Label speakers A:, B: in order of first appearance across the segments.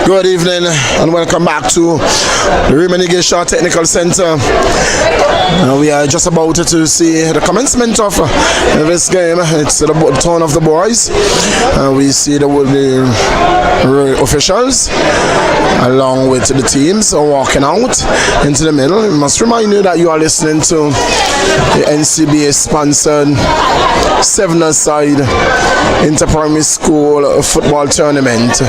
A: Good evening and welcome back to the Remediation Technical Center. We are just about to see the commencement of this game. It's the turn of the boys. We see the officials along with the teams walking out into the middle. I must remind you that you are listening to the NCBA sponsored 7-a-side inter-primary school football tournament.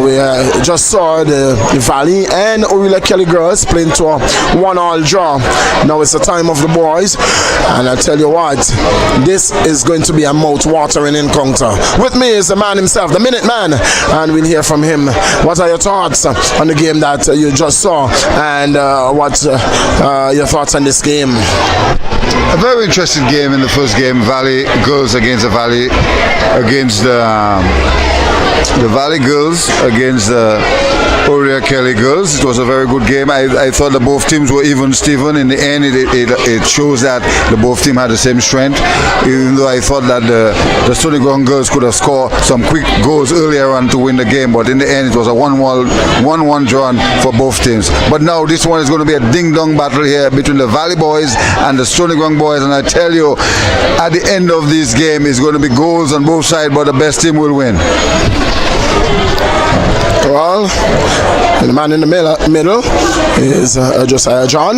A: We just saw the Valley and Aurilla Kelly girls playing to a 1-all draw. Now it's the time of the boys, and I tell you what, this is going to be a mouth-watering encounter. With me is the man himself, the Minute Man, and we'll hear from him. What are your thoughts on the game that you just saw, and what your thoughts on this game?
B: A very interesting game in the first game. Valley girls against the Valley, against the Valley girls against the Aurilla Kelly girls. It was a very good game. I thought that both teams were even Steven. In the end, it shows that the both teams had the same strength. Even though I thought that the Stony Ground girls could have scored some quick goals earlier on to win the game, but in the end, it was a 1-1 draw for both teams. But now this one is going to be a ding-dong battle here between the Valley boys and the Stony Ground boys. And I tell you, at the end of this game, it's going to be goals on both sides, but the best team will win.
A: Well, the man in the middle is Josiah John.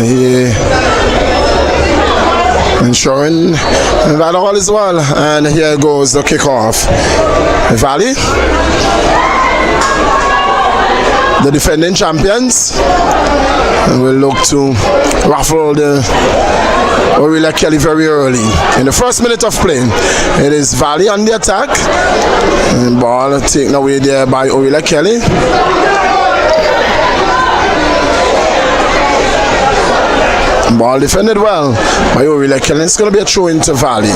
A: He ensuring that all is well. And here goes the kickoff. Valley, the defending champions, and will look to raffle the Aurilla Kelly very early. In the first minute of play, it is Valley on the attack. And ball taken away there by Aurilla Kelly. Ball defended well by Aurilla Kelly. It's going to be a throw into Valley.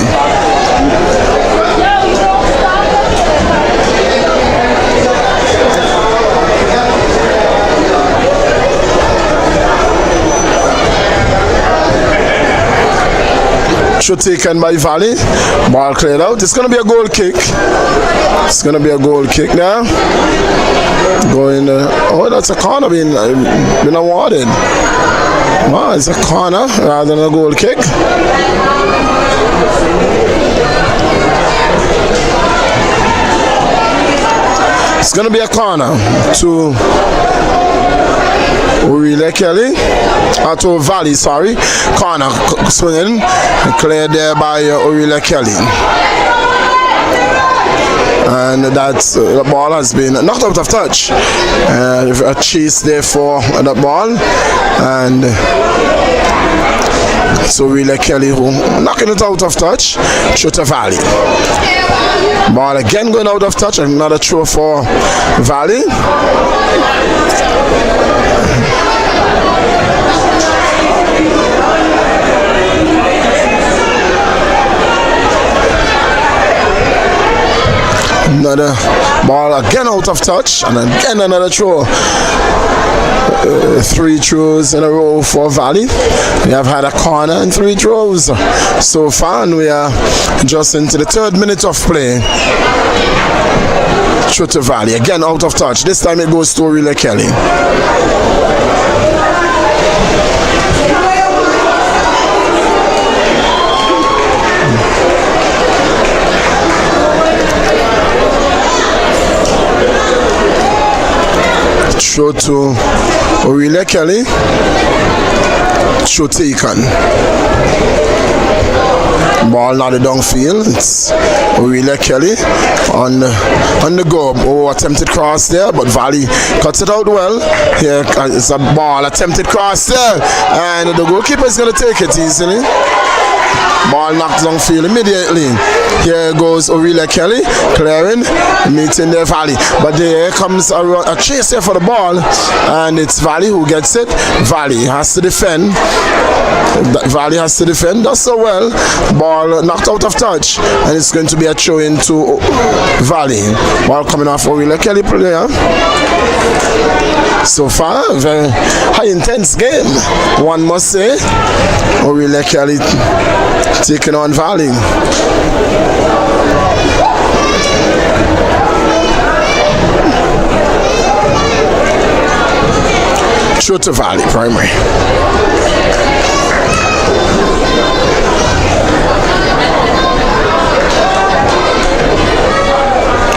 A: Should taken by Valley. Ball cleared out. It's going to be a goal kick. It's going to be a goal kick now. Going. Oh, that's a corner being awarded. Wow, it's a corner rather than a goal kick. It's going to be a corner to Aurilla Kelly, to Valley, sorry. Corner swinging, cleared there by Aurilla Kelly. And that's the ball has been knocked out of touch. A chase there for the ball, and so Aurilla Kelly who knocking it out of touch. Throw to Valley. Ball again going out of touch. Another throw for Valley. Another ball again out of touch, and again another throw. 3 throws in a row for Valley. We have had a corner and 3 throws so far, and we are just into the 3rd minute of play. Throw to Valley, again out of touch. This time it goes to Aurilla Kelly. Throw to Aurilla Kelly. Throw taken. Ball now the downfield. It's Aurilla Kelly on the go. Oh, attempted cross there, but Valley cuts it out well. Here it's a ball, attempted cross there, and the goalkeeper is going to take it easily. Ball knocked downfield immediately. Here goes Aurilla Kelly clearing, meeting the Valley. But there comes a chase here for the ball, and it's Valley who gets it. Valley has to defend. Valley has to defend. Does so well. Ball knocked out of touch, and it's going to be a throw into Valley. Ball coming off Aurilla Kelly player. So far, a very high intense game, one must say. Aurilla Kelly taking on Valley. Through to Valley Primary.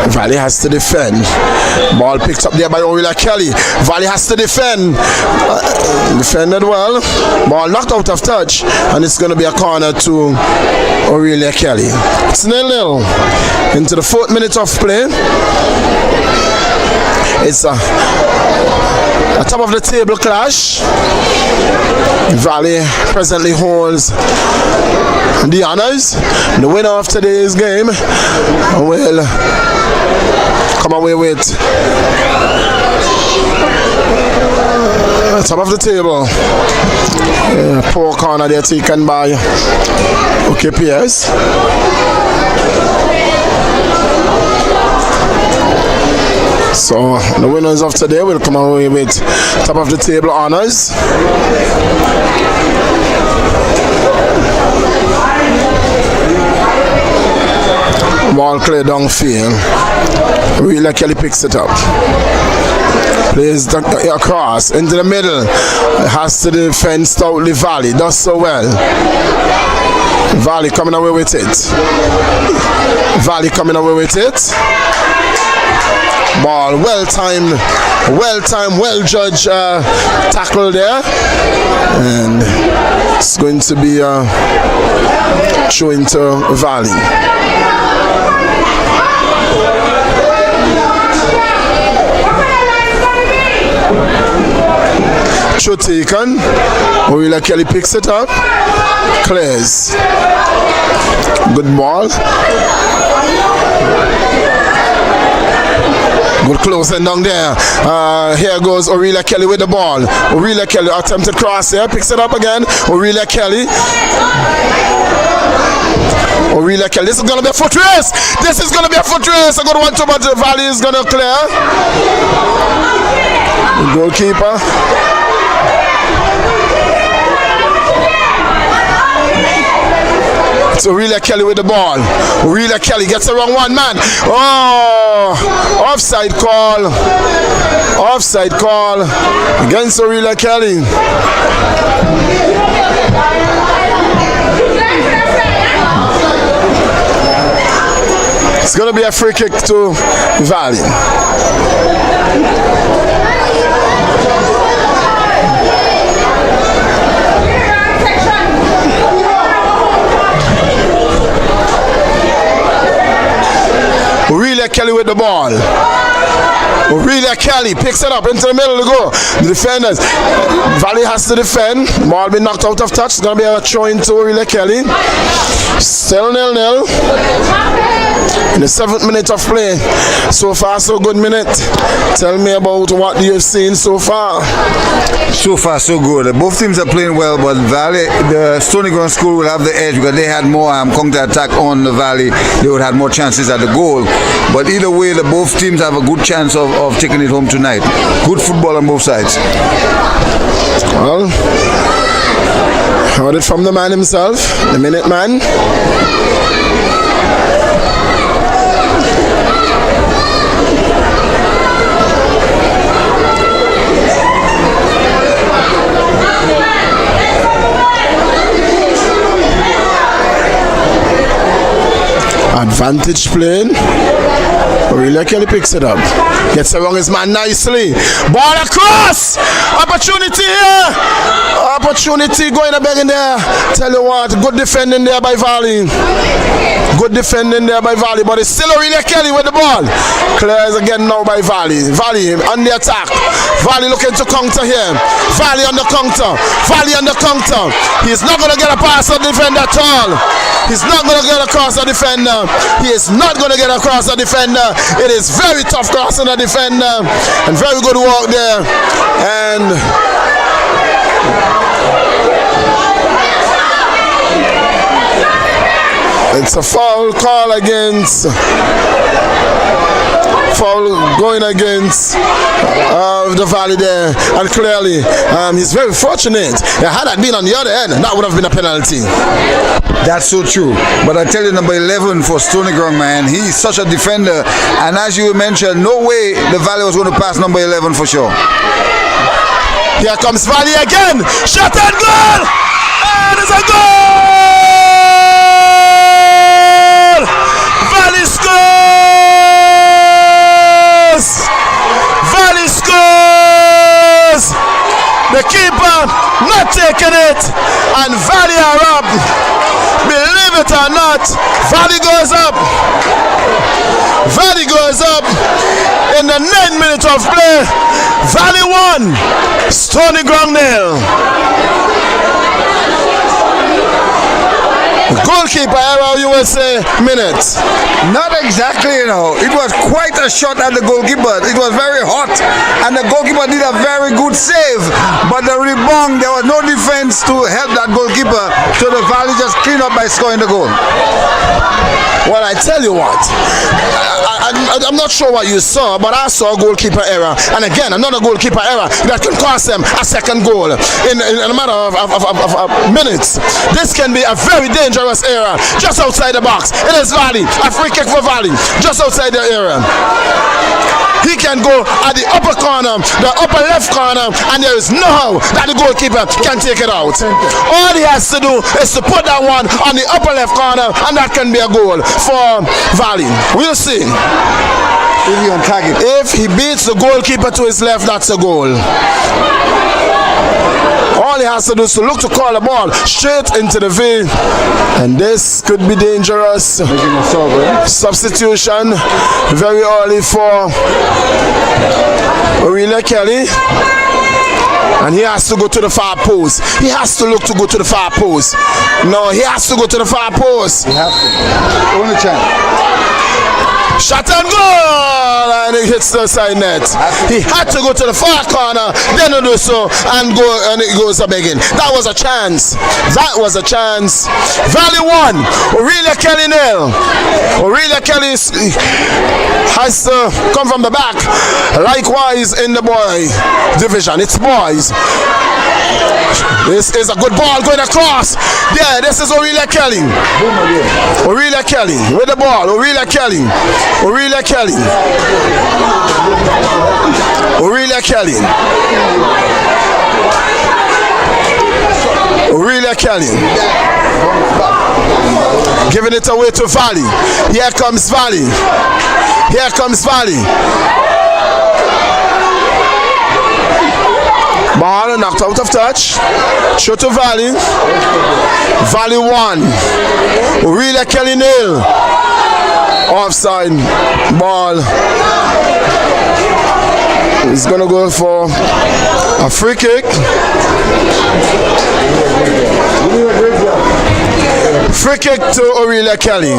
A: Valley has to defend. Ball picked up there by Aurilla Kelly. Valley has to defend. Defended well. Ball knocked out of touch, and it's going to be a corner to Aurilla Kelly. It's 0-0 into the 4th minute of play. It's a top of the table clash. Valley presently holds the honors. The winner of today's game will come away with top of the table. Poor corner there taken by OKPS. So the winners of today will come away with top of the table honors. Ball clear downfield. Aurilla Kelly picks it up. Plays across into the middle. Has to defend stoutly. Valley does so well. Valley coming away with it. Valley coming away with it. Ball well timed, well judged tackle there, and it's going to be throw into Valley. Throw taken. Aurilla Kelly picks it up. Clears. Good ball. Good closing down there. Here goes Aurilla Kelly with the ball. Aurilla Kelly attempted cross here. Picks it up again. Aurilla Kelly. Aurilla Kelly. This is going to be a foot race. This is going to be a foot race. A good one too, but the Valley is going to clear. The goalkeeper. It's Aurilla Kelly with the ball. Aurilla Kelly gets the wrong one man. Oh, offside call. Offside call against Aurilla Kelly. It's going to be a free kick to Valley. Aurilla Kelly with the ball. Aurilla Kelly picks it up into the middle to go. The defenders. Valley has to defend. Ball been knocked out of touch. It's going to be a throw into Aurilla Kelly. Still 0-0. In the 7th minute of play. So far, so good minute. Tell me about what you've seen so far.
B: So far, so good. Both teams are playing well, but Valley, the Stony Ground School will have the edge because they had more counter attack on the Valley. They would have more chances at the goal. But either way, both teams have a good chance of taking it home tonight. Good football on both sides.
A: Well, heard it from the man himself, the minute man. Advantage playing. Aurilla Kelly picks it up. Gets around his man nicely. Ball across! Opportunity here! Opportunity going back in there. Tell you what, good defending there by Valley. Good defending there by Valley, but it's still Aurilla Kelly with the ball. Clears again now by Valley. Valley on the attack. Valley looking to counter here. Valley on the counter. Valley on the counter. He's not going to get a pass on the defender at all. He's not going to get across the defender. He is not going to get across the defender. It is very tough crossing the defender. And very good work there. And it's a foul call against going against the Valley there, and clearly he's very fortunate. Had that been on the other end, that would have been a penalty.
B: That's so true. But I tell you, number 11 for Stony Ground, man, he's such a defender, and as you mentioned, no way the Valley was going to pass number 11 for sure.
A: Here comes Valley again. Shot and goal! And it's a goal! Valley scores! Valley scores! The keeper not taking it, and Valley are up. Believe it or not, Valley goes up. Valley goes up in the 9 minutes of play. Valley 1, Stony Ground 0. Goalkeeper error, you will say, minutes.
B: Not exactly, you know. It was quite a shot at the goalkeeper. It was very hot, and the goalkeeper did a very good save. But the rebound, there was no defense to help that goalkeeper, so the Valley just cleaned up by scoring the goal.
A: Well, I tell you what, I'm not sure what you saw, but I saw a goalkeeper error, and again another goalkeeper error that can cost them a second goal in a matter of minutes. This can be a very dangerous error just outside the box. It is Valley, a free kick for Valley, just outside the area. He can go at the upper corner, the upper left corner, and there is no how that the goalkeeper can take it out. All he has to do is to put that one on the upper left corner, and that can be a goal for Valley. We'll see.
B: If he on target.
A: If he beats the goalkeeper to his left, that's a goal. All he has to do is to look to call the ball straight into the V, and this could be dangerous. Substitution very early for Aurilla Kelly, and he has to go to the far post. He has to look to go to the far post. No, he has to go to the far post.
B: He has to. Only chance.
A: Shot and goal, and it hits the side net. He had to go to the far corner, then do so, and it goes up again. That was a chance. That was a chance. Valley 1, Aurilla Kelly 0. Aurilla Kelly has to come from the back. Likewise in the boy division, it's boys. This is a good ball going across. Yeah, this is Aurilla Kelly. Aurilla Kelly with the ball. Aurilla Kelly. Aurilla Kelly. Aurilla Kelly. Aurilla Kelly. Giving it away to Valley. Here comes Valley. Here comes Valley. Ball knocked out of touch. Show to Valley. Valley 1. Aurilla Kelly 0. Offside. Ball. He's gonna go for a free kick. Free kick to Aurilla Kelly.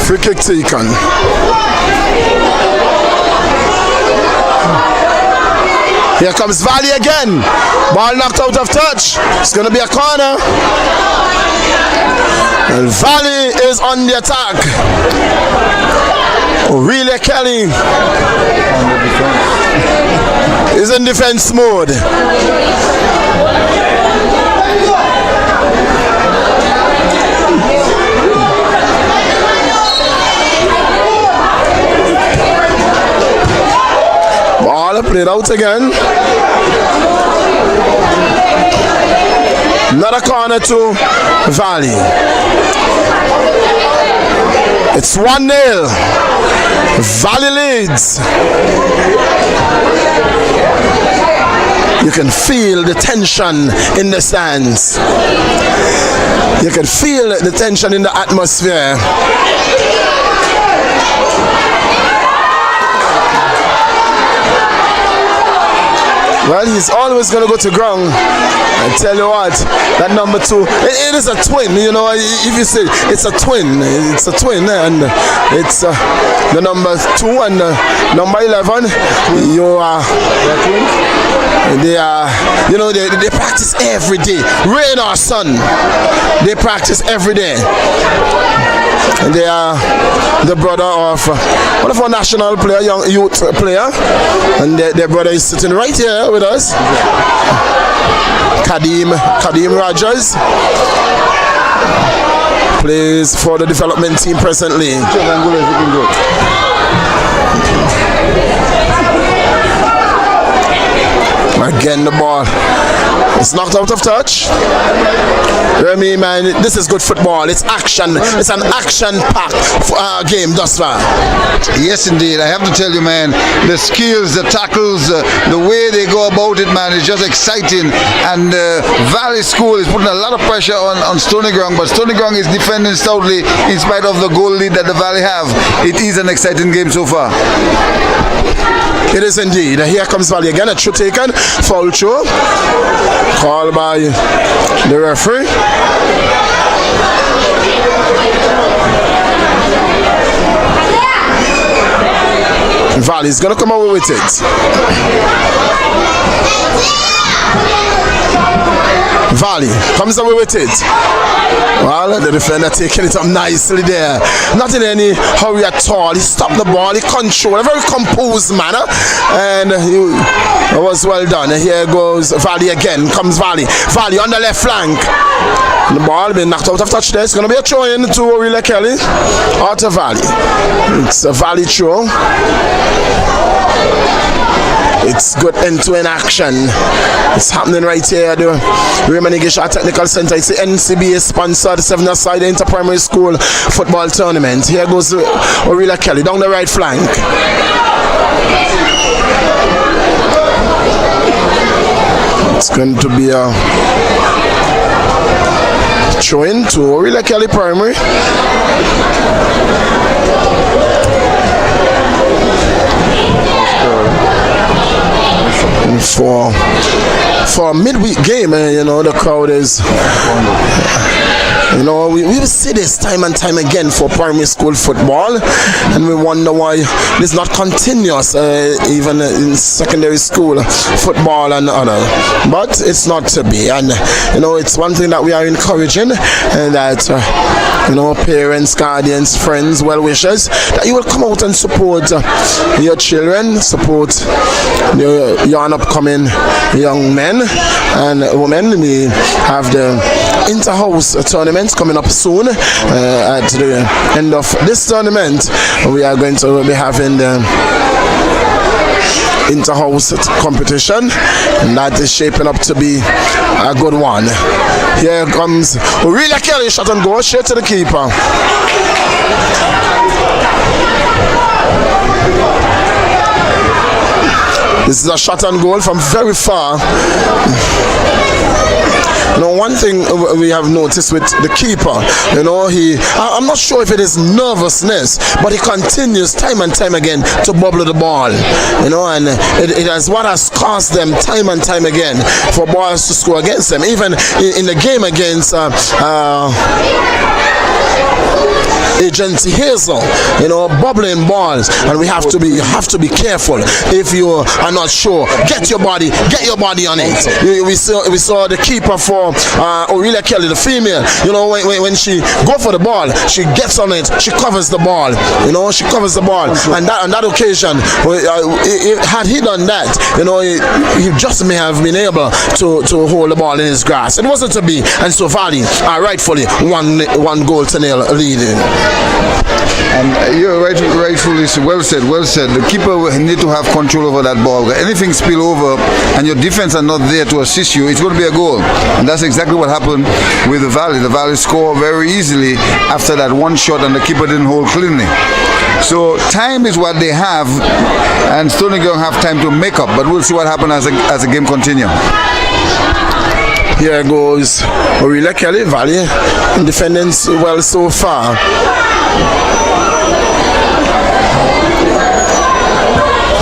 A: Free kick taken. Here comes Valley again. Ball knocked out of touch. It's going to be a corner. And Valley is on the attack. Aurilla Kelly is in defense mode. Ball played out again. Another corner to Valley. It's 1-0. Valley leads. You can feel the tension in the stands. You can feel the tension in the atmosphere. Well, he's always going to go to ground. I tell you what, that number 2, it is a twin, you know, if you say it's a twin, and it's the number 2 and number 11, they practice every day, rain or sun, they practice every day. And they are the brother of one of our national player, young youth player, and their brother is sitting right here with us. Kadim Rogers plays for the development team presently. Again, the ball is knocked out of touch. You know what I mean, man? This is good football. It's action. It's an action-packed game thus far.
B: Yes, indeed. I have to tell you, man, the skills, the tackles, the way they go about it, man, is just exciting. And Valley School is putting a lot of pressure on Stony Ground, but Stony Ground is defending stoutly in spite of the goal lead that the Valley have. It is an exciting game so far.
A: It is indeed. Here comes Valley again. A throw taken. Foul throw. Called by the referee. Valley's going to come away with it. Valley comes away with it. Well, the defender taking it up nicely there. Not in any hurry at all. He stopped the ball, he controlled, a very composed manner, and it was well done. And here goes Valley again. Comes Valley. Valley on the left flank. The ball being knocked out of touch there. It's going to be a throw in to Aurilla Kelly. Out of Valley. It's a Valley throw. It's good end-to-end action. It's happening right here at the Raymond Igisha Technical Center. It's the NCBA sponsored 7-a-side inter-primary school football tournament. Here goes Aurilla Kelly down the right flank. It's going to be a throw-in to Aurilla Kelly Primary. For a midweek game, you know, the crowd is, you know, we see this time and time again for primary school football, and we wonder why this is not continuous even in secondary school football and other. But it's not to be, and you know, it's one thing that we are encouraging, and that you know, parents, guardians, friends, well-wishers, that you will come out and support your children, support your upcoming young men and women. We have the inter-house tournaments coming up soon. At the end of this tournament, we are going to be having the inter-house competition, and that is shaping up to be a good one. Here comes Aurilla Kelly, shot and go straight to the keeper. This is a shot and goal from very far. You know, one thing we have noticed with the keeper, you know, I'm not sure if it is nervousness, but he continues time and time again to bobble the ball, you know, and it has what has caused them time and time again for balls to score against them. Even in the game against Agency Hazel, you know, bubbling balls, and we have to be careful. If you are not sure, get your body on it. We saw the keeper for Aurilla Kelly, the female, you know, when she go for the ball, she gets on it, she covers the ball, you know, she covers the ball, and on that occasion, had he done that, you know, he just may have been able to hold the ball in his grasp. It wasn't to be, and so Valley are rightfully one goal to nil leading.
B: And you're rightfully well said. The keeper need to have control over that ball. Anything spill over and your defense are not there to assist you, it's going to be a goal. And that's exactly what happened with the Valley. The Valley scored very easily after that one shot, and the keeper didn't hold cleanly. So time is what they have, and Stony Ground have time to make up. But we'll see what happens as the game continues.
A: Here goes Aurilla Kelly. Valley defending well so far.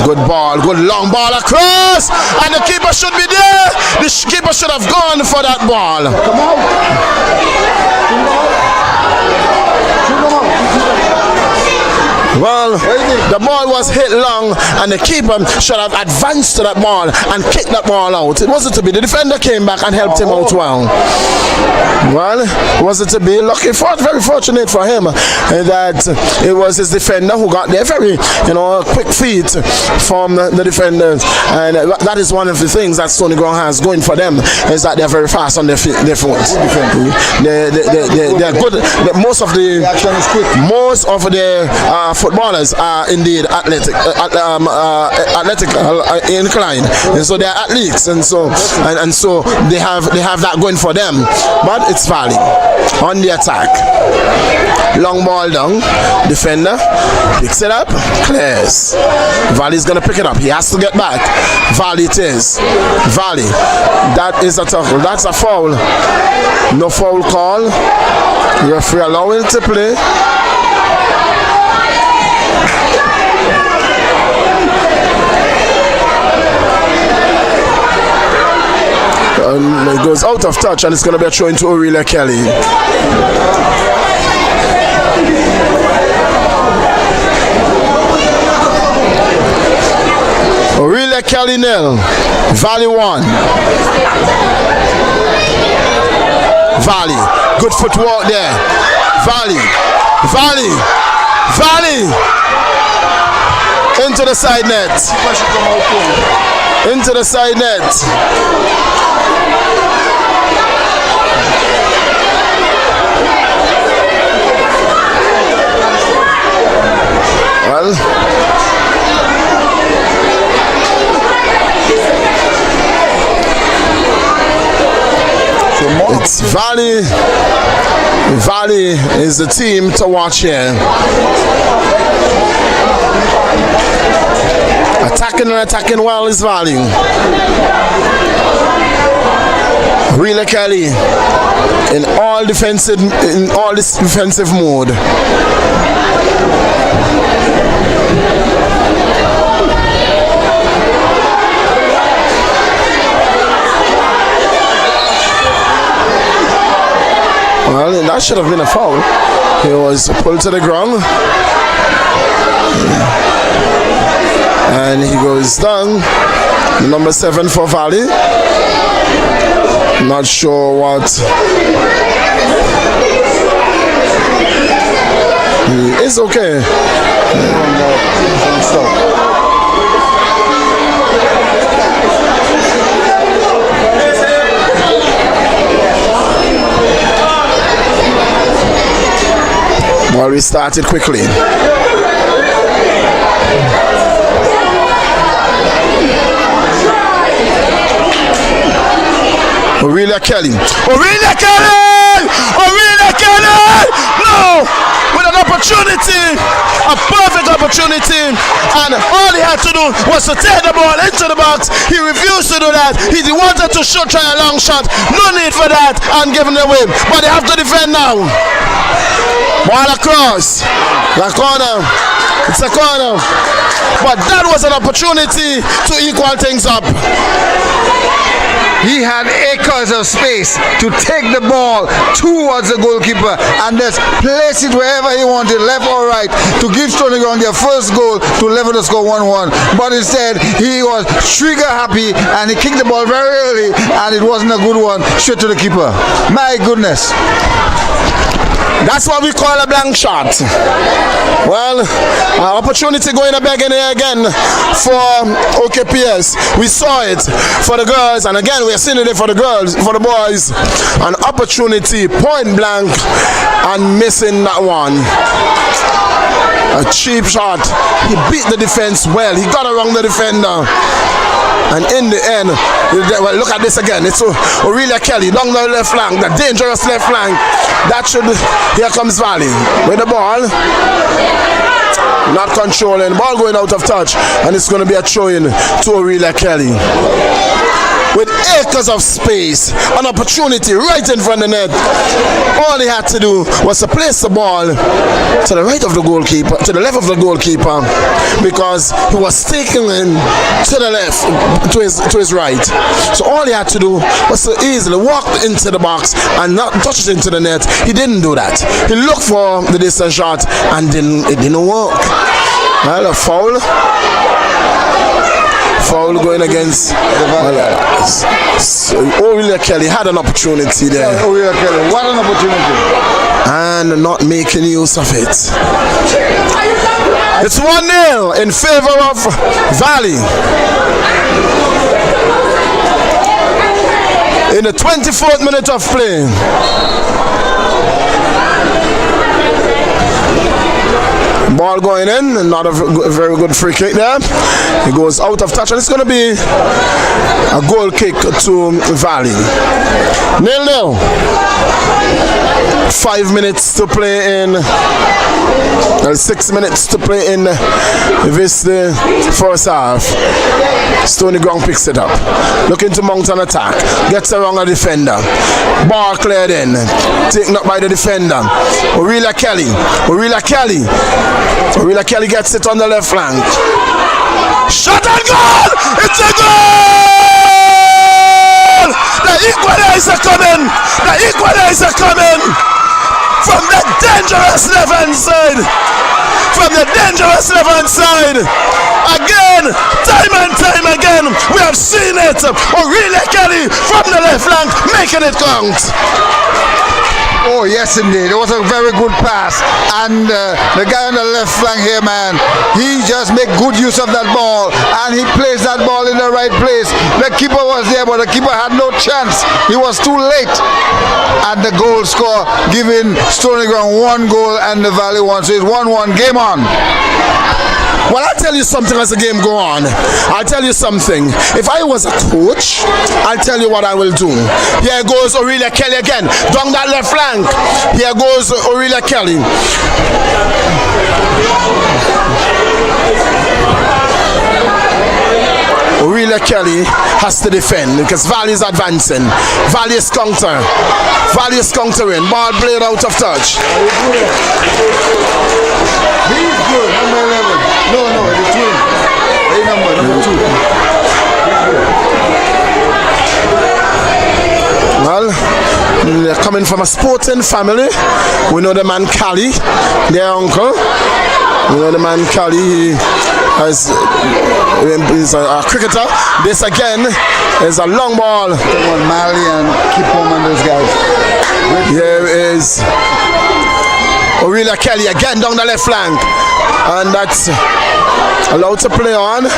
A: Good ball, good long ball across, and the keeper should be there. The keeper should have gone for that ball. Well, the ball was hit long, and the keeper should have advanced to that ball and kicked that ball out. It wasn't to be. The defender came back and helped him out well. Well, was it to be? Lucky for it, very fortunate for him that it was his defender who got there. Very, quick feet from the defenders, and that is one of the things that Stony Ground has going for them, is that they're very fast on their foot. They're good. Most of the footballers are indeed athletic inclined, and so they're athletes, and so they have that going for them. But it's Valley on the attack. Long ball down, defender picks it up, clears. Valley's gonna pick it up. He has to get back. Valley it is. Valley. That is a tackle. That's a foul. No foul call. Referee allowing to play. It goes out of touch, and it's going to be a throw into Aurilla Kelly. Aurilla Kelly 0, Valley 1. Valley, good footwork there. Valley, into the side net. Into the side net. Well, it's Valley. Valley is the team to watch here. Attacking well is Valley. Aurilla Kelly in all this defensive mode. Well, that should have been a foul. He was pulled to the ground. And he goes down. Number 7 for Valley. Not sure what. It's okay. Well, we started quickly. Aurilla Kelly. Aurilla Kelly! Aurilla Kelly! No! With an opportunity, a perfect opportunity, and all he had to do was to take the ball into the box. He refused to do that. He wanted to try a long shot. No need for that, and giving it away. But they have to defend now. Ball across. The corner. It's a corner. But that was an opportunity to equal things up.
B: He had acres of space to take the ball towards the goalkeeper and just place it wherever he wanted, left or right, to give Stony Ground their first goal to level the score 1-1. But instead, he was trigger happy and he kicked the ball very early, and it wasn't a good one, straight to the keeper. My goodness.
A: That's what we call a blank shot. Well, opportunity going again for OKPS. We saw it for the girls, and again we are seeing it for the girls, for the boys. An opportunity, point blank, and missing that one. A cheap shot. He beat the defense well. He got around the defender. And in the end, well, look at this again. It's Aurilla Kelly down the left flank, the dangerous left flank. That should. Here comes Valley with the ball. Not controlling. Ball going out of touch, and it's going to be a throw-in to Aurilla Kelly. With acres of space, an opportunity right in front of the net. All he had to do was to place the ball to the right of the goalkeeper, to the left of the goalkeeper, because he was taking in to the left, to his right. So all he had to do was to easily walk into the box and not touch it into the net. He didn't do that. He looked for the distance shot, and it didn't work. Well, a foul. Foul going against Aurilla Kelly. Had an opportunity there.
B: Yeah, Aurilla Kelly, what an opportunity.
A: And not making use of it. It's 1-0 in favor of Valley. In the 24th minute of play. Ball going in, not a very good free kick there. It goes out of touch, and it's going to be a goal kick to Valley. 0-0. 5 minutes to play in, 6 minutes to play in this the first half. Stony Ground picks it up. Looking to mount an attack. Gets around a defender. Ball cleared in. Taken up by the defender. Aurilla Kelly. Aurilla Kelly. Aurilla Kelly gets it on the left flank. Shot and goal! It's a goal! The equalizer coming! The equalizer coming! From the dangerous left-hand side! From the dangerous left-hand side! Again, time and time again, we have seen it! Aurilla Kelly from the left flank making it count!
B: Oh yes indeed, it was a very good pass, and the guy on the left flank here, man, he just make good use of that ball, and he placed that ball in the right place. The keeper was there, but the keeper had no chance. He was too late, and the goal score giving Stony Ground 1 goal and the Valley 1, so it's 1-1, game on.
A: Well, I'll tell you something as the game go on. I'll tell you something. If I was a coach, I'll tell you what I will do. Here goes Aurilla Kelly again. Down that left flank. Here goes Aurilla Kelly. Aurilla Kelly has to defend because Valley is advancing. Valley is counter. Valley is countering. Ball played out of touch.
B: He's good, number 11. No, the twin. Number 2.
A: Well, they're coming from a sporting family. We know the man Kelly, their uncle. We know the man Kelly. He's a cricketer. This again is a long ball.
B: Mali and keep home on those guys.
A: Here is Aurilla Kelly again down the left flank, and that's allowed to play on.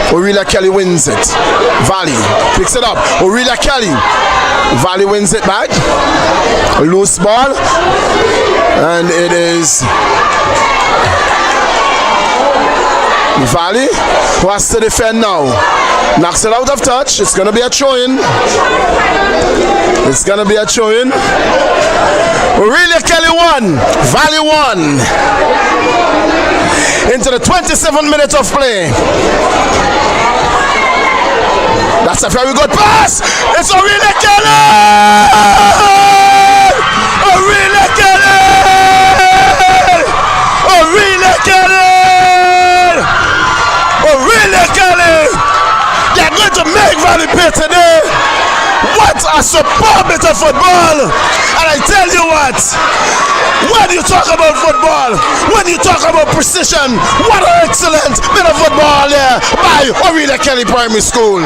A: Aurilla Kelly wins it. Valley picks it up. Aurilla Kelly. Valley wins it back. A loose ball, and it is Valley who has to defend now. Knocks it out of touch. It's going to be a throw-in. It's going to be a throw-in. Aurilla Kelly 1, Valley 1. Into the 27th minute of play. That's a very good pass. It's Aurilla Kelly. Aurilla Kelly. Aurilla Kelly. Aurilla Kelly. They're going to make Valley pay today. What a superb bit of football! And I tell you what, when you talk about football, when you talk about precision, what an excellent bit of football there by Aurilla Kelly Primary School.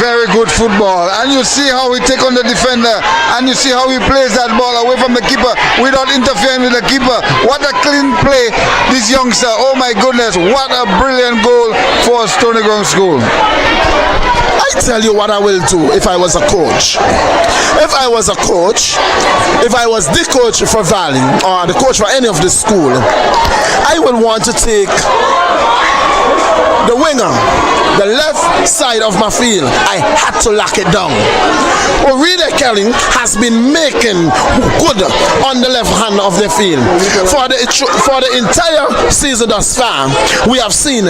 B: Very good football, and you see how he take on the defender, and you see how he plays that ball away from the keeper without interfering with the keeper. What a clean play, this youngster. Oh my goodness, what a brilliant goal for Stony Ground School.
A: I tell you what I will do if I was a coach. If I was a coach, if I was the coach for Valley or the coach for any of the school, I would want to take the winger, the left side of my field. I had to lock it down. Aurilla Kelly has been making good on the left hand of the field. For the entire season thus far, we have seen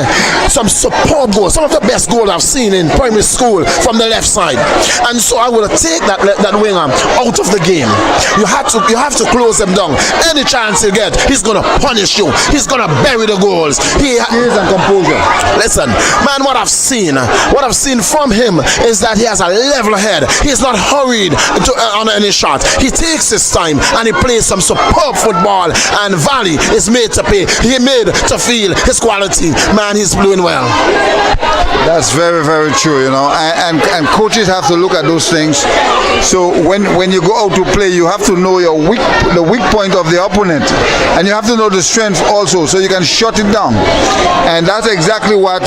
A: some superb goals, some of the best goals I've seen in primary school from the left side. And so I will take that winger out of the game. You have to close him down. Any chance you get, he's gonna punish you. He's gonna bury the goals. He
B: is and composure.
A: Listen, man, what I've seen from him is that he has a level head. He's not hurried on any shot. He takes his time and he plays some superb football. And Valley is made to pay. He made to feel his quality. Man, he's doing well.
B: That's very, very true, you know. And coaches have to look at those things. So when you go out to play, you have to know the weak point of the opponent, and you have to know the strength also, so you can shut it down. And that's exactly what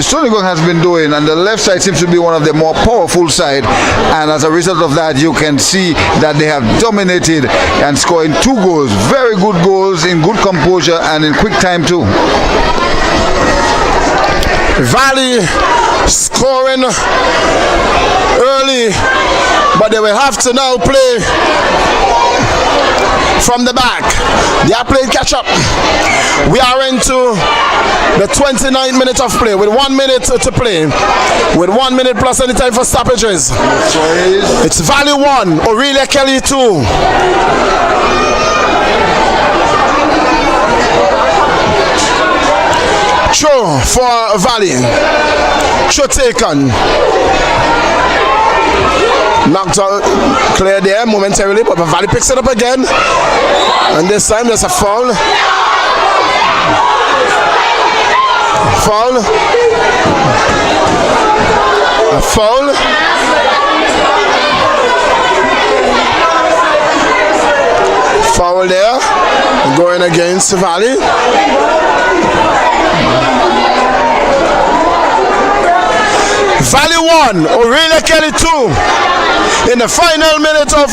B: Stony Ground has been doing. And the left side seems to be one of the more powerful side. And as a result of that, you can see that they have dominated and scoring 2 goals, very good goals in good composure and in quick time too.
A: Valley scoring early, but they will have to now play from the back. They are playing catch up. We are into the 29th minute of play with 1 minute to play, with 1 minute plus any time for stoppages. It's Valley 1, Aurilla Kelly 2. Throw for Valley. Throw taken. Knocked out, clear there momentarily, but Valley picks it up again. And this time there's a foul. Foul. A foul. Foul there. Going against Valley. Valley 1, Aurilla Kelly 2 in the final minute of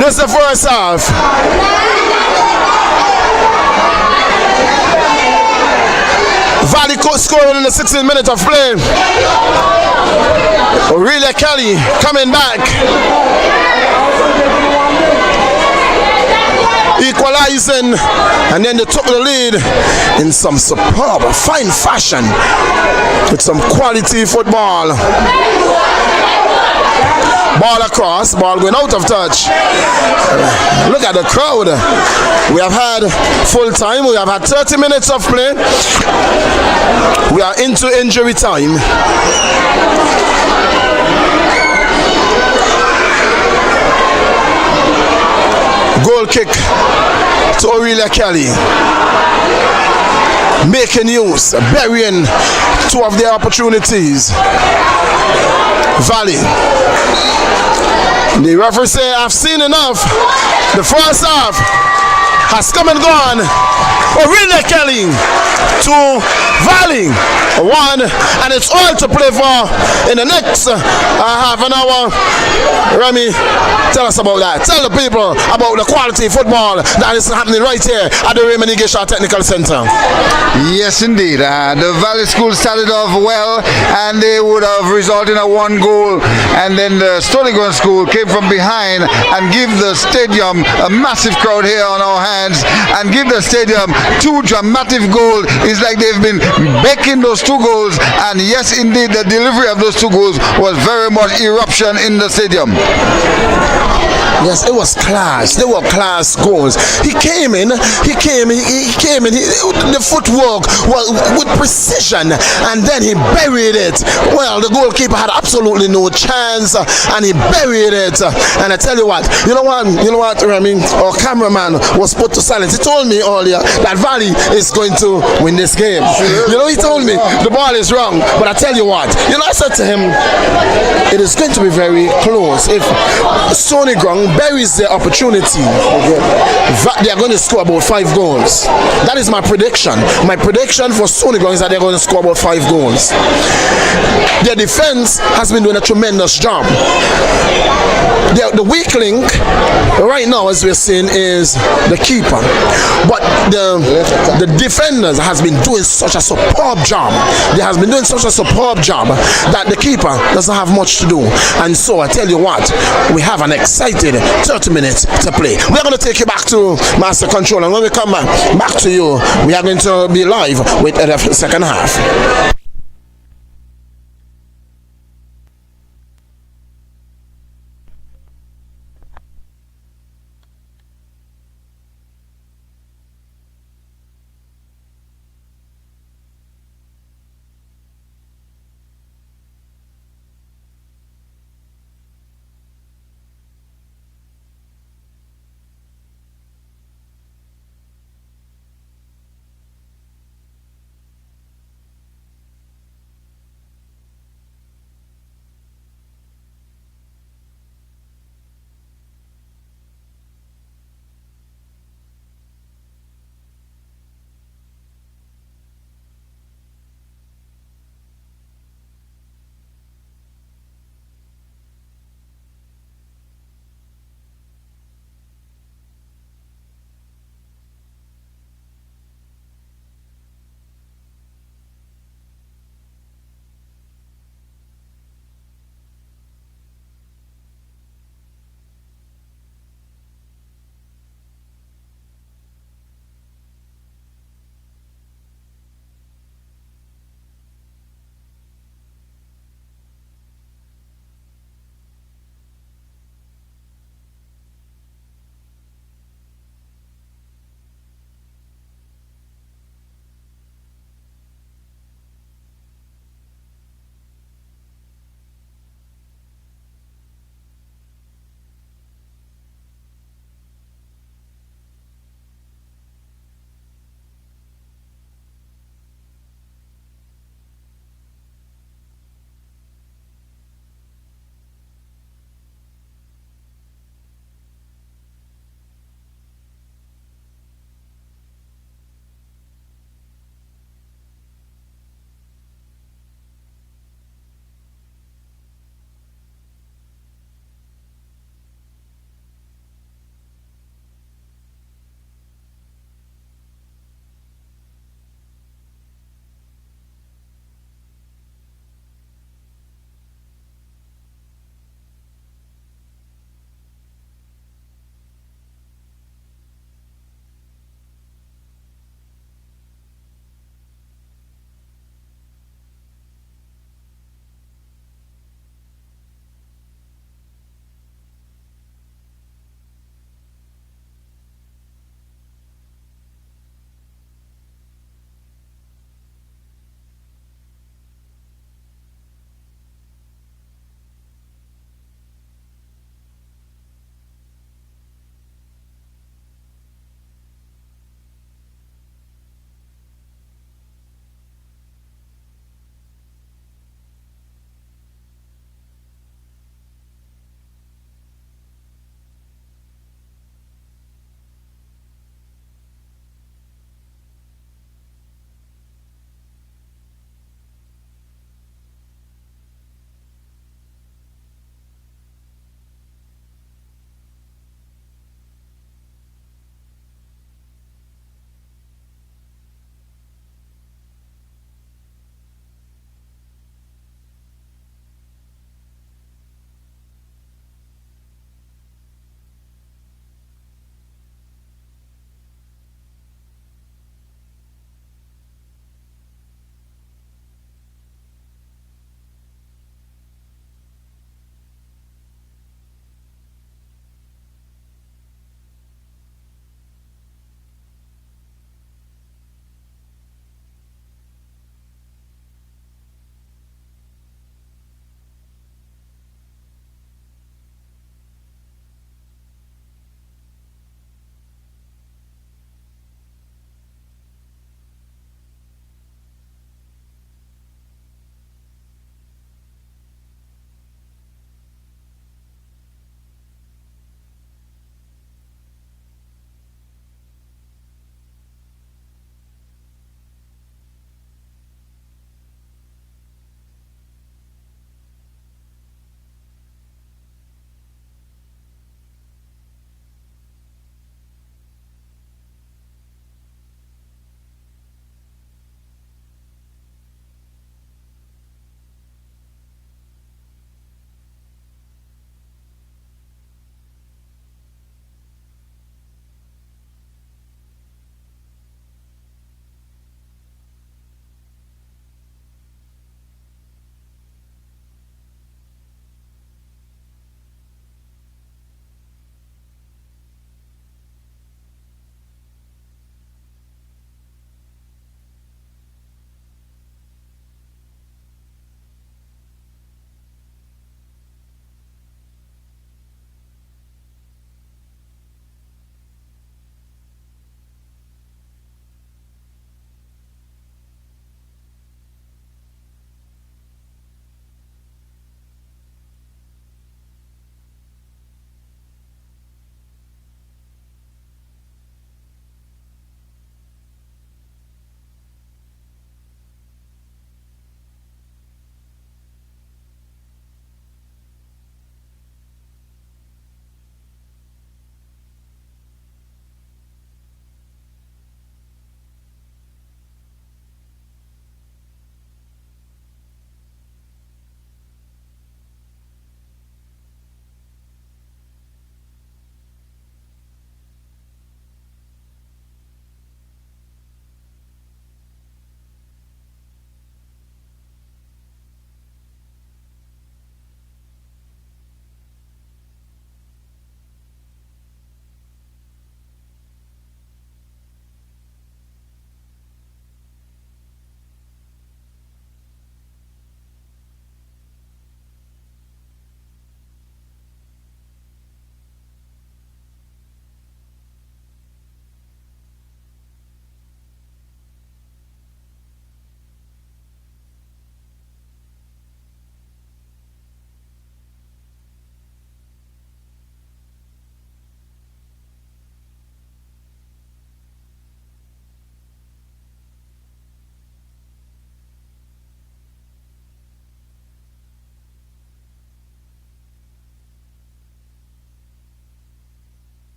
A: this the first half. Valley scoring in the 16th minute of play. Aurilla Kelly coming back. Equalizing, and then they took the lead in some superb, fine fashion with some quality football. Ball across, ball going out of touch. Look at the crowd. We have had full time, we have had 30 minutes of play. We are into injury time. Goal kick to Aurilla Kelly. Making use, burying 2 of their opportunities. Valley. The referee say, I've seen enough. The first half has come and gone. Aurilla Kelly to Valley 1, and it's all to play for in the next half an hour. Remy, tell us about that. Tell the people about the quality football that is happening right here at the Raymond Igisha Technical Center.
B: Yes, indeed. The Valley School started off well, and they would have resulted in a 1 goal, and then the Stony Ground School came from behind and give the stadium a massive crowd here on our hands, and give the stadium 2 dramatic goals. It's like they've been baking those 2 goals, and yes, indeed, the delivery of those 2 goals was very much eruption in the stadium.
A: Yes, it was class. They were class goals. He came in, the footwork was with precision, and then he buried it. Well, the goalkeeper had absolutely no chance, and he buried it. And I tell you what, Remy, our cameraman was put to silence. He told me earlier that Valley is going to win this game. You know, he told me the ball is wrong, but I tell you what, I said to him, it is going to be very close. If Stony Ground buries their opportunity, they are going to score about 5 goals. That is my prediction. My prediction for Stony Ground is that they're going to score about 5 goals. Their defense has been doing a tremendous job. The weak link right now, as we're seeing, is the keeper, but the defenders has been doing such a superb job. They has been doing such a superb job that the keeper doesn't have much to do. And so I tell you what, we have an excited 30 minutes to play. We're going to take you back to Master Control, and when we come back to you, we are going to be live with the second half.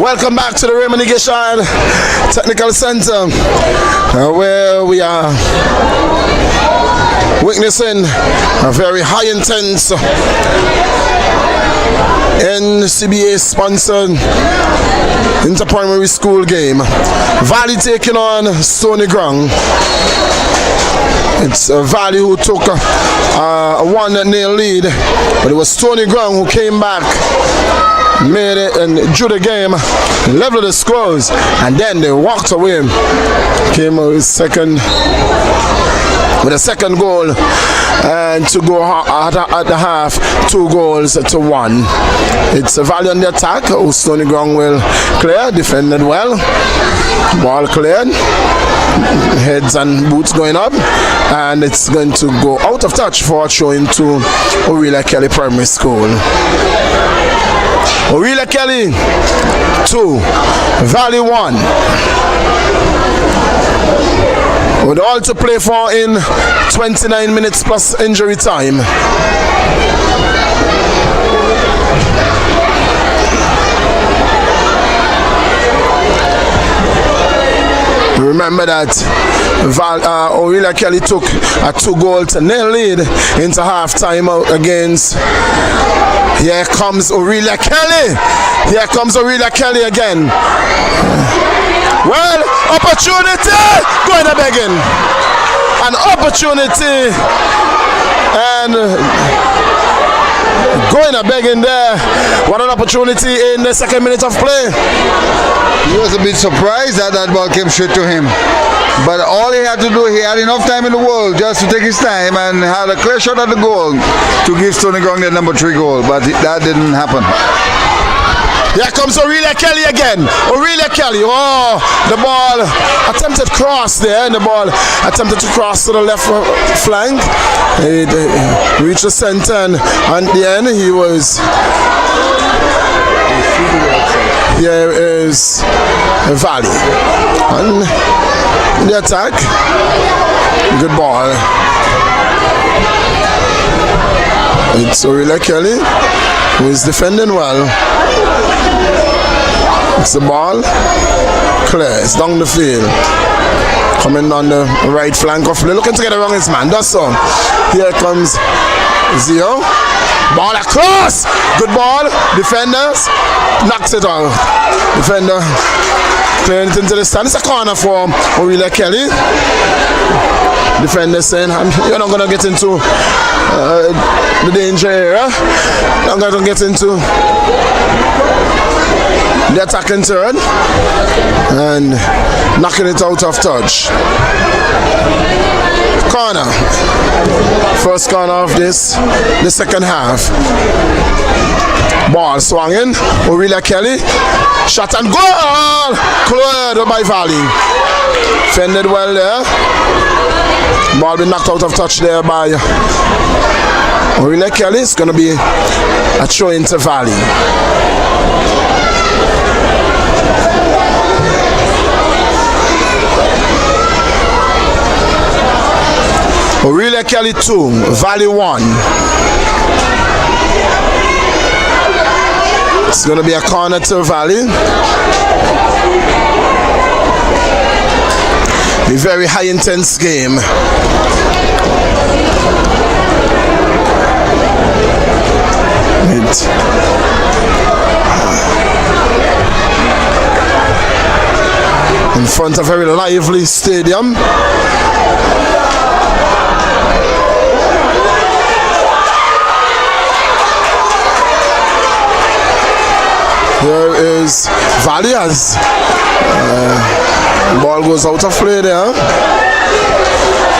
A: Welcome back to the Raymond Irrigation Technical Center, where we are witnessing a very high intense NCBA sponsored inter-primary school game. Valley taking on Stony Ground. It's Valley who took a 1-0 lead, but it was Stony Ground who came back, made it and drew the game, leveled the scores, and then they walked away. Came with a second goal, and to go at the half, 2-1. It's a Valley on the attack. Stony Ground will clear, defended well, ball cleared, heads and boots going up, and it's going to go out of touch for a throw into Aurilla Kelly Primary School. Aurilla Kelly 2, Valley 1. With all to play for in 29 minutes plus injury time. Remember that Aurilla Kelly took a 2-0 lead into halftime against. Here comes Aurilla Kelly. Here comes Aurilla Kelly again. Well, opportunity. Going to begging. An opportunity. And going a begging there. What an opportunity in the second minute of play.
B: He was a bit surprised that that ball came straight to him. But all he had to do, he had enough time in the world just to take his time and had a clear shot at the goal to give Stony Ground their number 3 goal. But that didn't happen.
A: Here comes Aurilla Kelly again. Aurilla Kelly. Oh, the ball attempted cross there, and the ball attempted to cross to the left flank. It reached the center, and at the end he was. Here is Valley. And the attack. Good ball. It's Aurilla Kelly who is defending well. It's the ball. Clear. It's down the field. Coming on the right flank of play. Looking to get around his man. That's so. Here comes Zio. Ball across. Good ball. Defenders. Knocks it out. Defender clearing it into the stand. It's a corner for Aurilla Kelly. Defender saying, you're not going to get into the danger area. You're not going to get into the attacking third. And knocking it out of touch. Corner. First corner of the second half. Ball swung in. Aurilla Kelly. Shot and goal! Cleared by Valley. Fended well there. Ball been knocked out of touch there by Aurilla Kelly. It's going to be a throw into Valley. Aurilla Kelly 2, Valley 1. It's going to be a corner to Valley. A very high intense game. In front of a very lively stadium. Here is Valley as ball goes out of play there.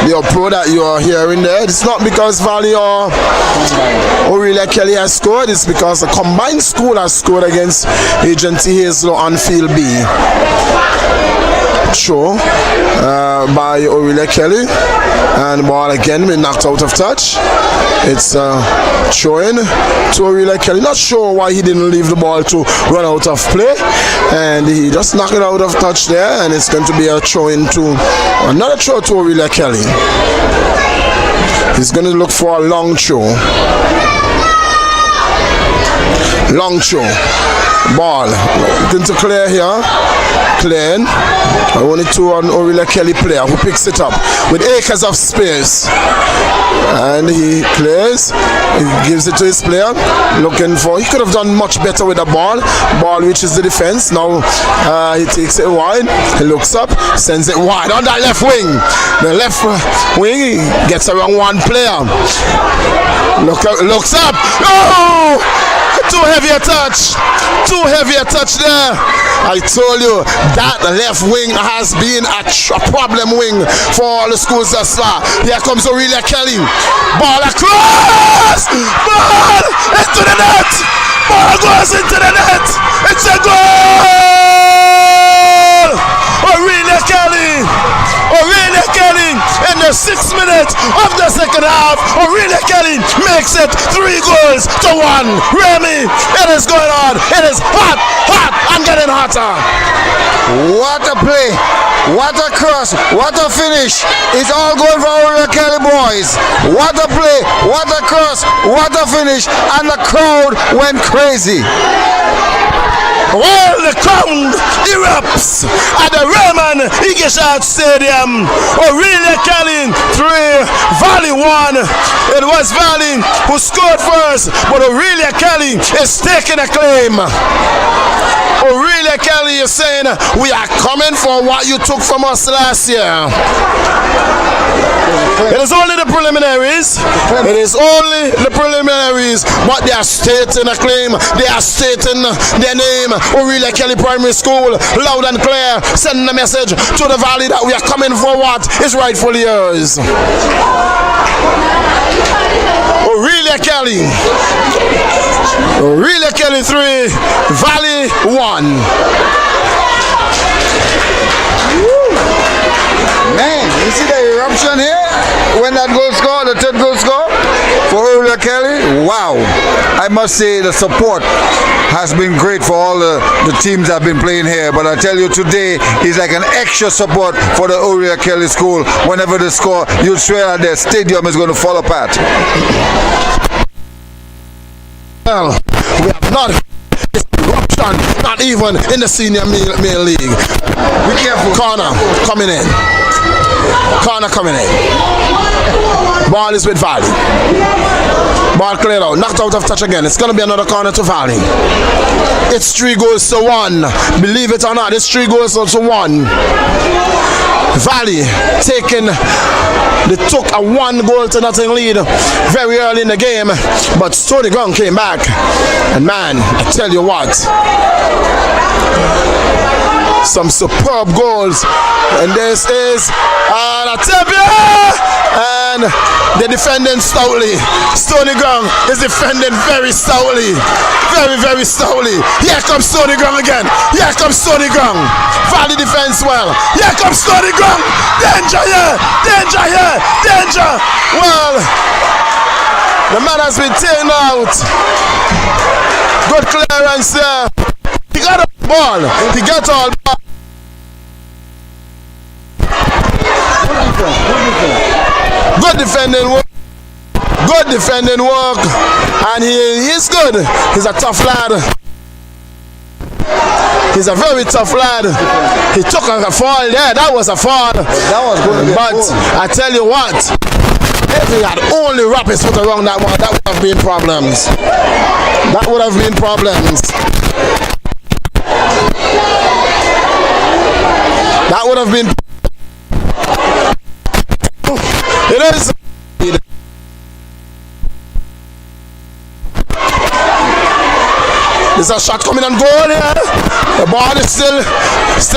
A: The uproar that you are hearing there, it's not because Valley or Aurilla Kelly has scored, it's because the combined school has scored against Agency Hazel on field B. Throw by Aurilla Kelly, and the ball again been knocked out of touch. It's throwing to Aurilla Kelly. Not sure why he didn't leave the ball to run out of play, and he just knocked it out of touch there, and it's going to be a throw into another throw to Aurilla Kelly. He's going to look for a long throw. Long throw. Ball. Looking to clear here. Clearing. Only 2 on Aurilla Kelly player who picks it up with acres of space. And he clears. He gives it to his player. Looking for. He could have done much better with the ball. Ball reaches the defense. Now he takes it wide. He looks up. Sends it wide on that left wing. The left wing gets around one player. Looks up. Oh! Too heavy a touch. Too heavy a touch there. I told you that left wing has been a problem wing for all the schools thus far. Here comes Aurilla Kelly. Ball across. Ball into the net. Ball goes into the net. It's a goal. Aurilla Kelly. Aurilla Kelly in the 6th minute of the second half. Aurilla Kelly makes it 3 goals to 1. Remy, it is going on. It is hot, hot, and getting hotter.
B: What a play. What a cross. What a finish. It's all going for Aurilla Kelly boys. What a play. What a cross. What a finish. And the crowd went crazy.
A: Well, the crowd erupts at the Raymond Igeshad Stadium. Aurilla Kelly 3, Valley 1. It was Valley who scored first, but Aurilla Kelly is taking a claim. Aurilla Kelly is saying, we are coming for what you took from us last year. It is only the preliminaries. It is only the preliminaries, but they are stating a claim. They are stating their name. Aurilla Kelly Primary School, loud and clear, sending a message to the Valley that we are coming for what is rightfully yours. Aurilla Kelly. Aurilla Kelly 3, Valley 1.
B: Man, you see the eruption here? When that goal score, the 3rd goal score for Aurilla Kelly? Wow. I must say the support has been great for all the teams that have been playing here. But I tell you, today is like an extra support for the Aurilla Kelly school. Whenever they score, you swear that their stadium is going to fall apart.
A: Well, we have not eruption, not even in the senior male league.
B: Be careful.
A: Corner coming in. Corner coming in. Ball is with Valley. Ball cleared out. Knocked out of touch again. It's going to be another corner to Valley. It's 3 goals to 1. Believe it or not, it's 3 goals to 1. Valley they took a 1-goal-to-0 lead very early in the game, but Stony Ground came back. And man, I tell you what, some superb goals. And this is an attempt, and they're defending stoutly. Stony Ground is defending very stoutly. Very, very stoutly. Here comes Stony Ground again. Here comes Stony Ground. Valley defense well. Here comes Stony Ground. Danger here. Danger here. Danger. Well, the man has been taken out. Good clearance there. He got a ball. He got all ball. Good defending work. Good defending work. And he's good. He's a tough lad. He's a very tough lad. He took a fall there. That was a fall.
B: That was good.
A: But I tell you what, if he had only wrapped his foot around that one, that would have been problems. That would have been problems. That would have been. It is. There's a shot coming and goal here. The ball is still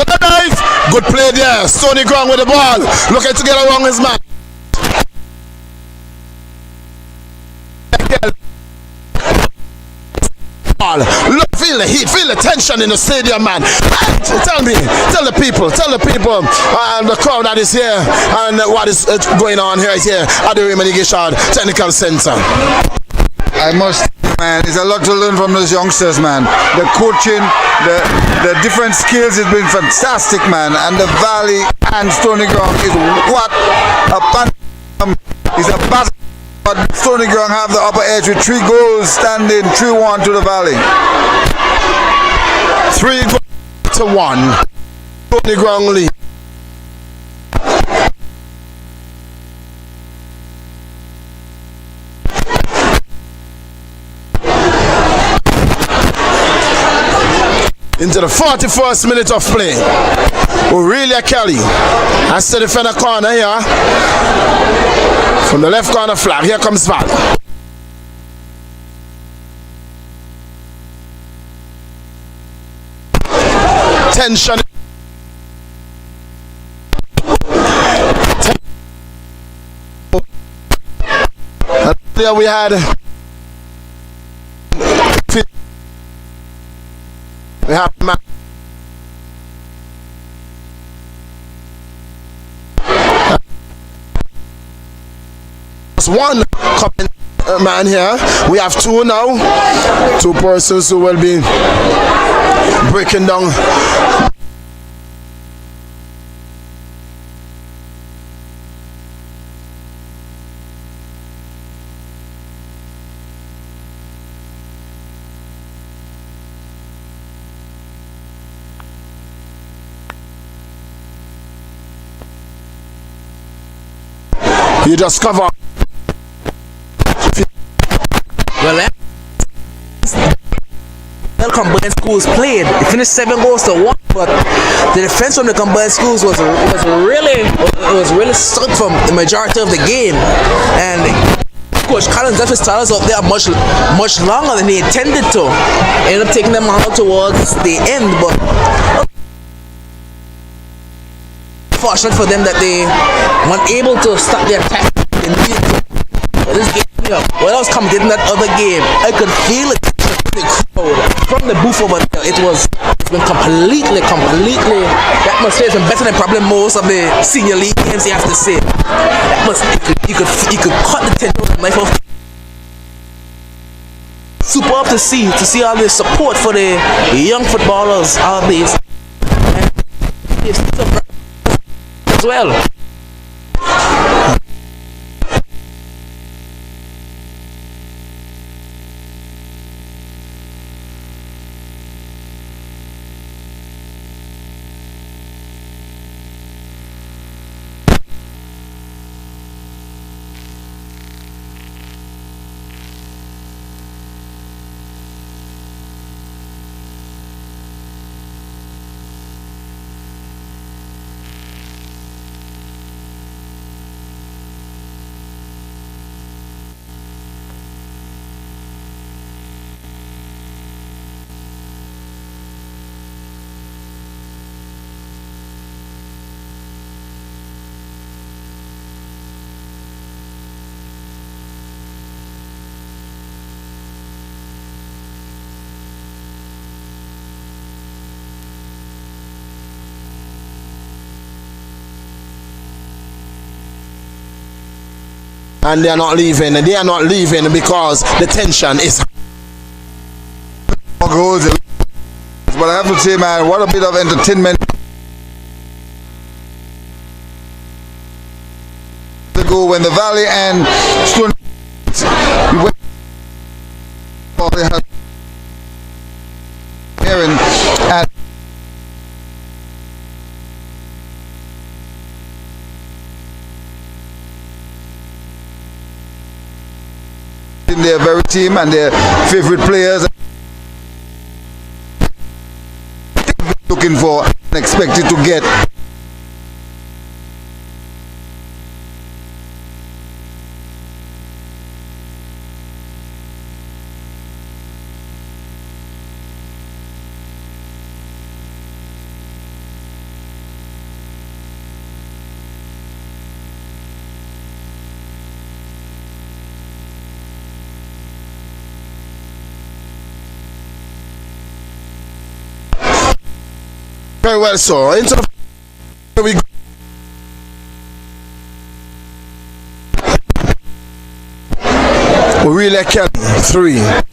A: alive. Good play there. Stony Ground with the ball. Looking to get around his man. Look, feel the heat, feel the tension in the stadium, man. Tell the people, and the crowd that is here, and what is going on here is here at the Raymond Igeshad Technical Center.
B: I must, man, there's a lot to learn from those youngsters, man. The coaching, the different skills has been fantastic, man. And the Valley and Stony Ground is what a is a battle. But Stony Ground have the upper edge with 3 goals standing 3-1 to the Valley.
A: 3-1. Tony Ground lead. Into the 41st minute of play. Aurilla Kelly has to defend a corner here. From the left corner flag, here comes Val. Tension. And there we had one coming man here. We have two now. Two persons who will be breaking down. You just cover.
C: Well, combined schools played. It finished 7-1, but the defense from the combined schools was really stuck from the majority of the game, and Coach Collins left his starters out there much longer than he intended to. Ended up taking them out towards the end, but fortunate for them that they weren't able to stop their attack. This game here, when I was commentating that other game, I could feel it from the crowd, from the booth over there. It's been completely, the atmosphere has been better than probably most of the senior league games, you have to say. You could cut the tension with a knife off. Superb to see all the support for the young footballers, all these, as well.
A: And they are not leaving because the tension is
B: goals. But I have to say, man, what a bit of entertainment to go when the Valley and Stone and their very team and their favorite players looking for and expected to get.
A: very well. So into the we go. Aurilla Kelly 3.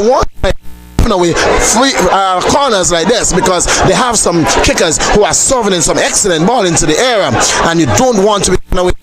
A: want away free corners like this because they have some kickers who are serving in some excellent ball into the area, and you don't want to be away.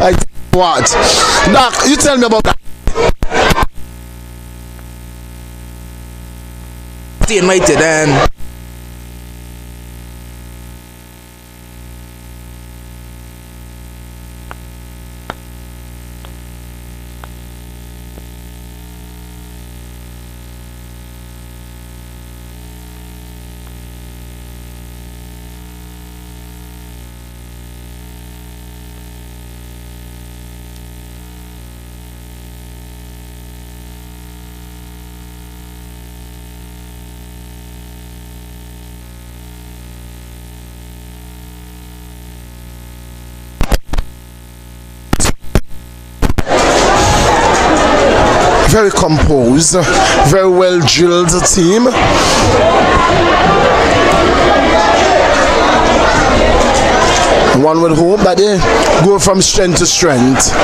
A: I what? Doc, you tell me about that.
C: United and
A: very composed, very well drilled team. One would hope that they go from strength to strength.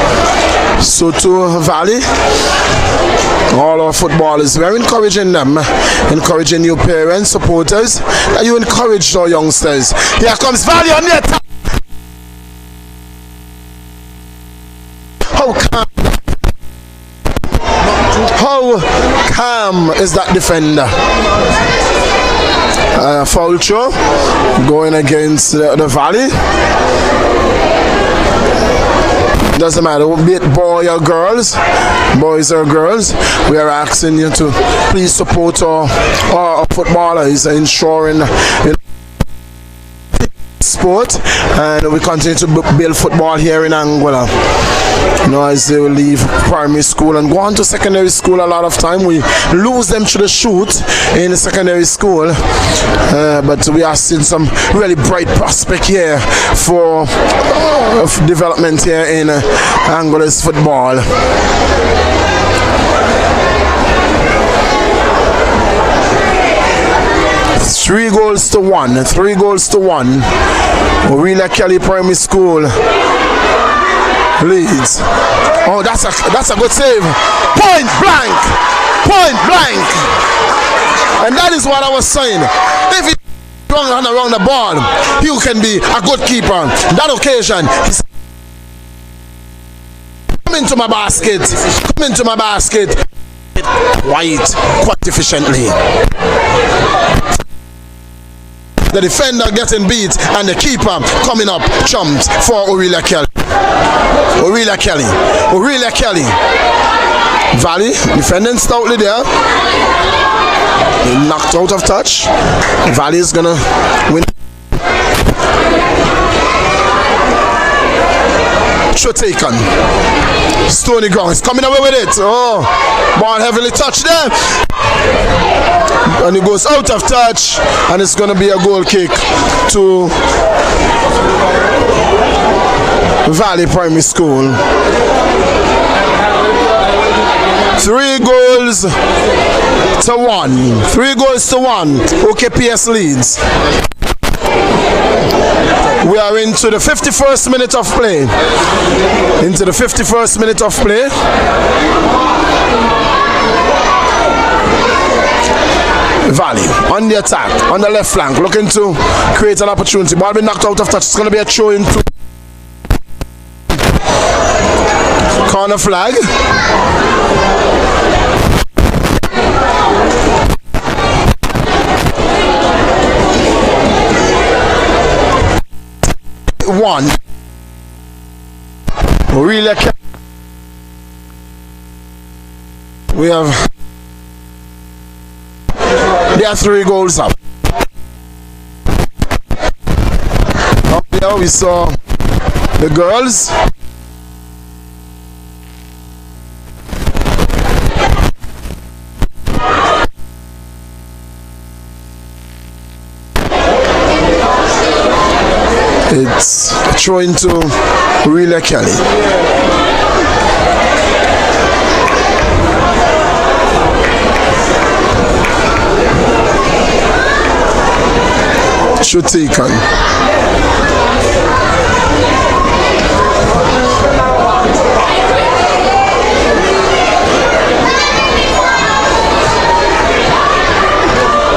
A: So to Valley, all our footballers, we're encouraging them, encouraging you parents, supporters, that you encourage our youngsters. Here comes Valley on the attack. How calm is that defender? Foul throw going against the Valley. Doesn't matter, be it boy or girls, boys or girls, we are asking you to please support our footballers, ensuring sport, and we continue to build football here in Angola. You know, as they will leave primary school and go on to secondary school, a lot of time we lose them to the shoot in the secondary school, but we are seeing some really bright prospect here for development here in Angola's football. Three goals to one. Aurilla Kelly Primary School leads. Oh, that's a good save. Point blank. And that is what I was saying. If he runs around the ball, you can be a good keeper. On that occasion, he's come into my basket. Quite efficiently. The defender getting beat and the keeper coming up jumped for Aurilla Kelly. Valley defending stoutly there. Knocked out of touch. Valley is gonna win. Shot taken. Stony ground. He's coming away with it. Oh, ball heavily touched there. And it goes out of touch, and it's going to be a goal kick to Valley Primary School. 3 goals to 1. OKPS leads. We are into the 51st minute of play. Valley on the attack, on the left flank, looking to create an opportunity. Ball been knocked out of touch. It's going to be a throw into corner flag. 1. Aurilla Kelly. We have. There are 3 goals up. Up there we saw the girls. It's throwing to Aurilla Kelly. Should take on.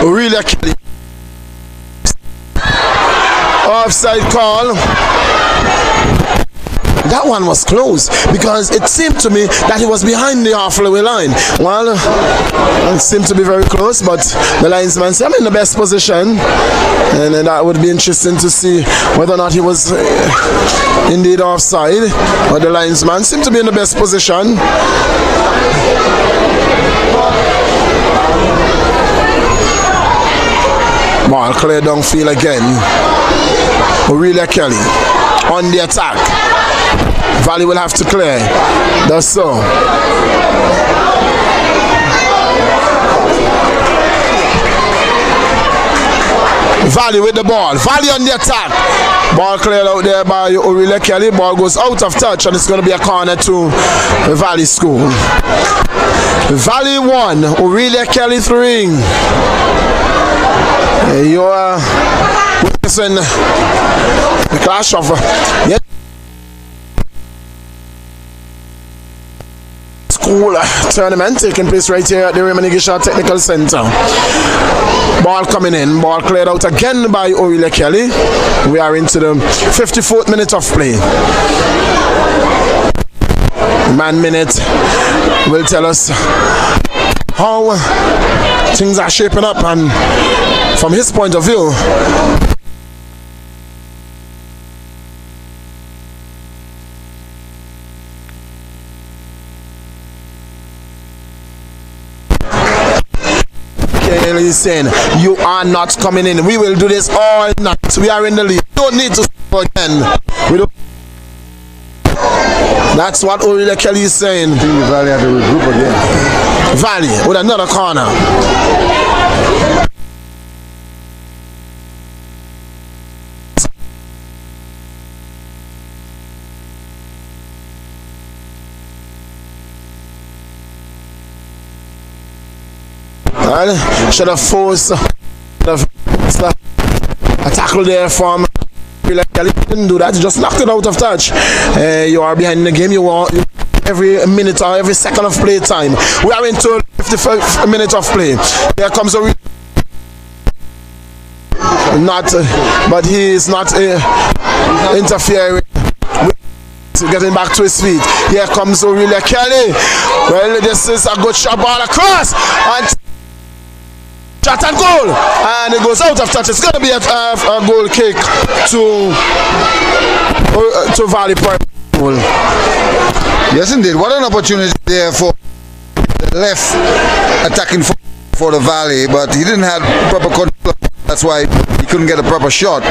A: Aurilla Kelly. Offside call. That one was close because it seemed to me that he was behind the halfway line. Well, it seemed to be very close, but the linesman said I'm in the best position, and that would be interesting to see whether or not he was indeed offside. But the linesman seemed to be in the best position. Ball clear downfield again. Aurilla Kelly on the attack. Valley will have to clear. That's so. Valley with the ball. Valley on the attack. Ball cleared out there by Aurilla Kelly. Ball goes out of touch and it's going to be a corner to Valley School. Valley 1, Aurilla Kelly 3. You are witnessing the clash of school tournament taking place right here at the Raymond Igisha Technical Center. Ball coming in, ball cleared out again by Aurilla Kelly. We are into the 54th minute of play. Man minute will tell us how things are shaping up, and from his point of view, Kelly is saying you are not coming in. We will do this all night. We are in the lead. Don't need to score again. We don't. That's what Aurilla Kelly is saying.
B: I think the Valley had to regroup again.
A: Valley with another corner. Should have forced a tackle there from Aurilla Kelly. Didn't do that. He just knocked it out of touch. You are behind the game. You want every minute or every second of play time. We are into 55 minutes of play. There comes a but he is not interfering. Getting back to his feet. Here comes Aurilla Kelly. Well, this is a good shot, ball across, and shot and goal, and it goes out of touch. It's going to be a goal kick to Valley Point.
B: Yes, indeed. What an opportunity there for the left attacking for the Valley, but he didn't have proper control. That's why he couldn't get a proper shot.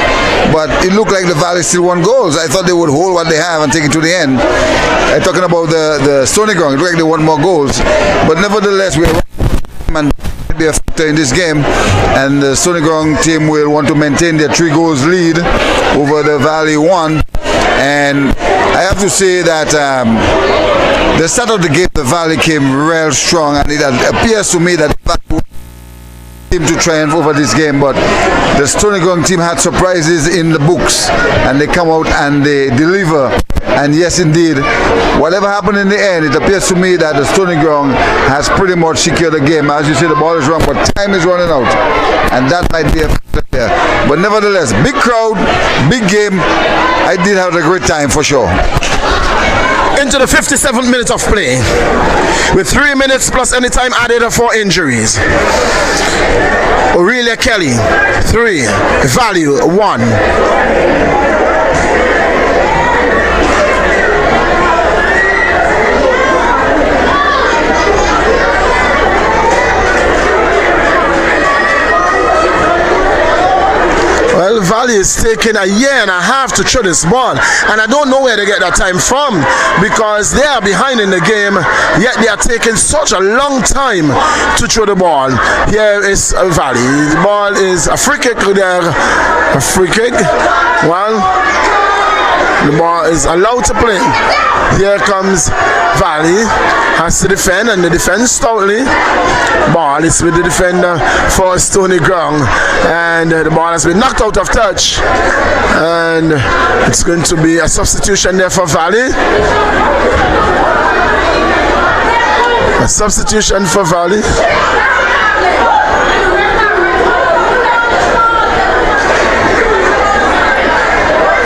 B: But it looked like the Valley still won goals. I thought they would hold what they have and take it to the end. I'm talking about the Stony Ground. It looked like they won more goals. But nevertheless, we are and be a factor in this game, and the Stony Ground team will want to maintain their 3 goals lead over the Valley 1. And I have to say that the start of the game, the Valley came real strong, and it appears to me that the Valley team to triumph over this game, but the Stony Ground team had surprises in the books, and they come out and they deliver. And yes, indeed, whatever happened in the end, it appears to me that the Stony Ground has pretty much secured the game. As you say, the ball is wrong, but time is running out, and that might be a factor there. But nevertheless, big crowd, big game. I did have a great time for sure.
A: Into the 57th minute of play, with 3 minutes plus any time added for injuries. Aurilla Kelly 3, Value 1. Well, Valley is taking a year and a half to throw this ball, and I don't know where they get that time from, because they are behind in the game, yet they are taking such a long time to throw the ball. Here is Valley. The ball is a free kick there. A free kick. Well, the ball is allowed to play. Here comes Valley, has to defend, and the defense stoutly. Ball is with the defender for Stony Ground, and the ball has been knocked out of touch, and it's going to be a substitution there for Valley. A substitution for Valley.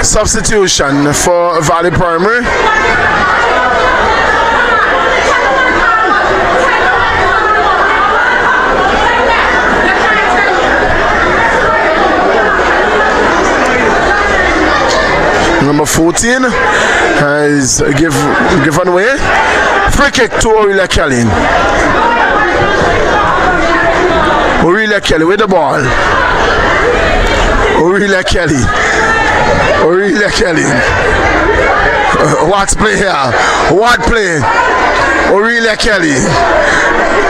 A: Substitution for Valley Primary. Number 14 is given away. Free kick to Aurilla Kelly. Aurilla Kelly with the ball. Aurilla Kelly. Aurilla Kelly. What play here? What play? Aurilla Kelly.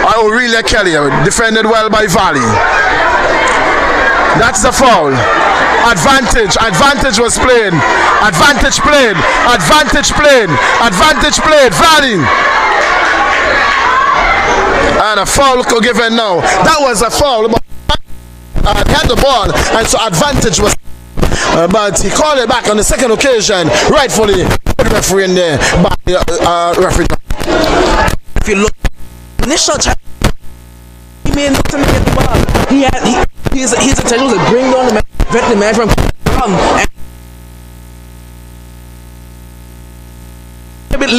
A: Aurilla Kelly defended well by Valley. That's the foul. Advantage. Advantage was played. Advantage played. Advantage played. Advantage played. Valley. And a foul given now. That was a foul. He had the ball, and so advantage was. But he called it back on the second occasion, rightfully. The referee in there, by referee.
C: If you look, initial time, he made nothing to get the ball. His intention was to bring down the man, prevent the man from and a bit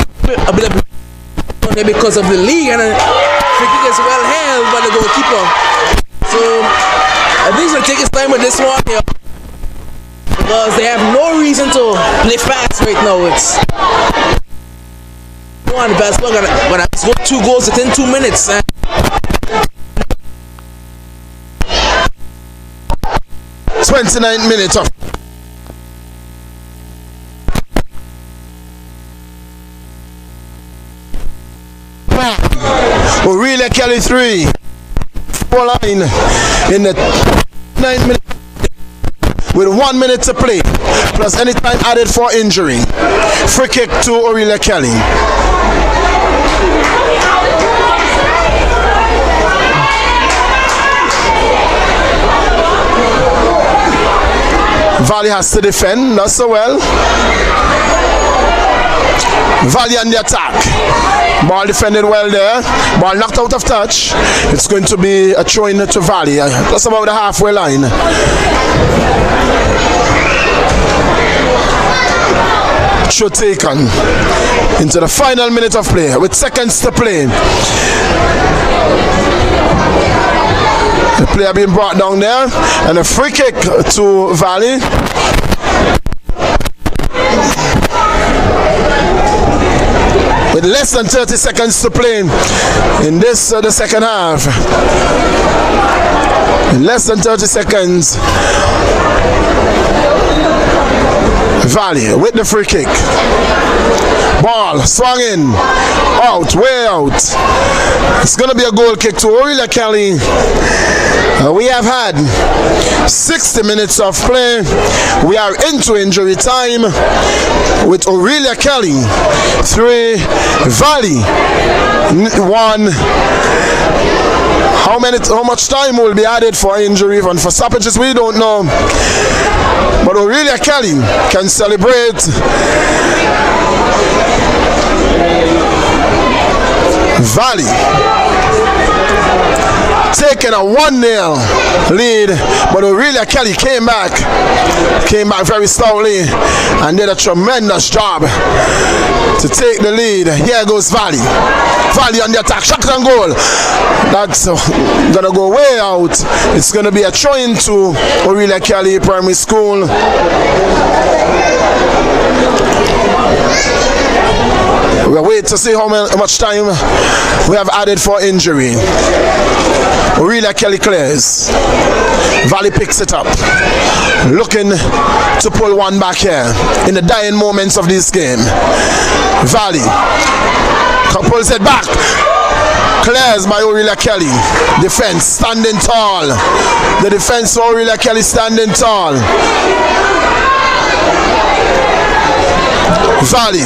C: of because of the league, and free kick is well held by the goalkeeper. So I think he's going to take his time with this one here, because they have no reason to play fast right now. It's one of the best. When I scored 2 goals within 2 minutes.
A: 29 minutes of Aurilla Kelly 3 4 line in the 9 minutes with 1 minute to play, plus any time added for injury. Free kick to Aurilla Kelly. Valley has to defend, not so well. Valley on the attack. Ball defended well there. Ball knocked out of touch. It's going to be a throw in to Valley, just about the halfway line. Throw taken into the final minute of play with seconds to play. The player being brought down there, and a free kick to Valley. With less than 30 seconds to play in this the second half. In less than 30 seconds. Valley with the free kick. Ball swung in. Out, way out. It's going to be a goal kick to Aurilla Kelly. We have had 60 minutes of play. We are into injury time with Aurilla Kelly 3, Valley 1. How much time will be added for injury and for stoppages, we don't know. But Aurilla Kelly can celebrate. Valley taking a 1-0 lead, but Aurilla Kelly came back very stoutly and did a tremendous job to take the lead. Here goes Valley. Valley on the attack, shot and goal. That's gonna go way out. It's gonna be a throw into Aurilla Kelly Primary School. We'll wait to see how much time we have added for injury. Aurilla Kelly clears. Valley picks it up. Looking to pull one back here in the dying moments of this game. Valley pulls it back. Clears by Aurilla Kelly. Defense standing tall. The defense for Aurilla Kelly standing tall. Valley.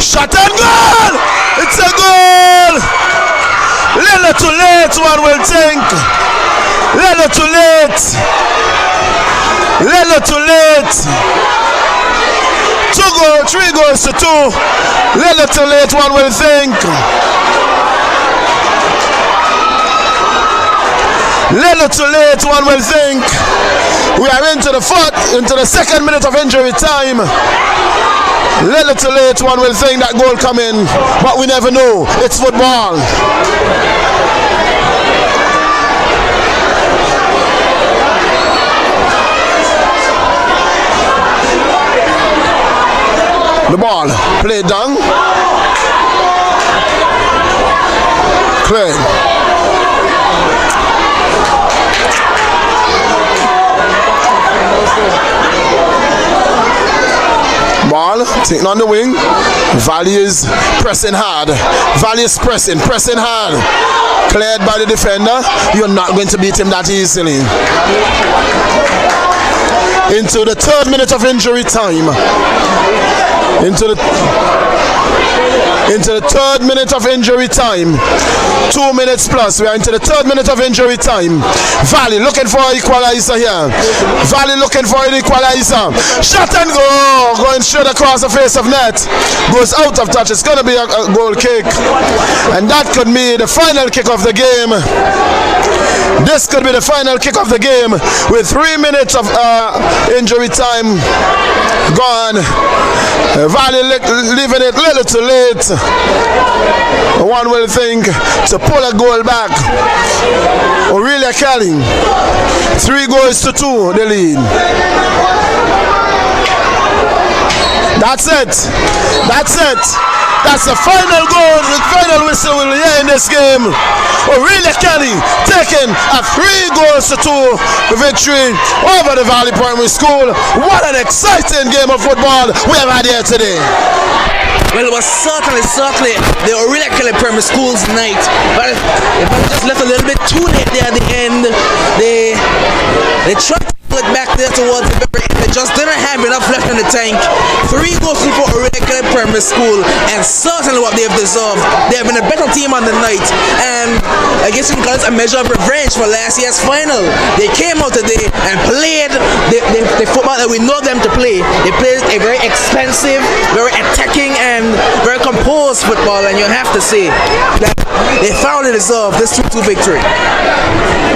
A: Shot and goal! It's a goal! Little too late, one will think. Little too late. Little too late. 3 goals to 2. Little too late, one will think. Little too late, one will think. We are into the second minute of injury time. Little too late, one will think that goal come in, but we never know. It's football. The ball played down. Clear. Ball taken on the wing. Valley is pressing hard. Valley is pressing hard. Cleared by the defender. You're not going to beat him that easily. Into the 3rd minute of injury time. Into the 3rd minute of injury time. 2 minutes plus. We are into the 3rd minute of injury time. Valley looking for an equalizer here. Valley looking for an equalizer. Shot and go. Going straight across the face of net. Goes out of touch. It's going to be a goal kick. And that could be the final kick of the game. This could be the final kick of the game with 3 minutes of injury time gone. Valley leaving it little too late. One will think to pull a goal back. Aurilla Kelly, 3 goals to 2, the lead. That's it. That's it. That's the final goal, the final whistle we'll hear in this game. Aurilla Kelly taking a 3 goals to 2 victory over the Valley Primary School. What an exciting game of football we have had here today.
C: Well, it was certainly the Aurilla Kelly Primary School's night. But if I just left a little bit too late there at the end, they tried to look back there towards the very end. They just didn't have enough left in the tank. 3 goals for Aurilla Kelly Primary School, and certainly what they've deserved. They have been a better team on the night, and I guess you can call it a measure of revenge for last year's final. They came out today and played the football that we know them to play. They played a very expensive, very attacking, and very composed football, and you have to say that they thoroughly deserve this 2-2 victory.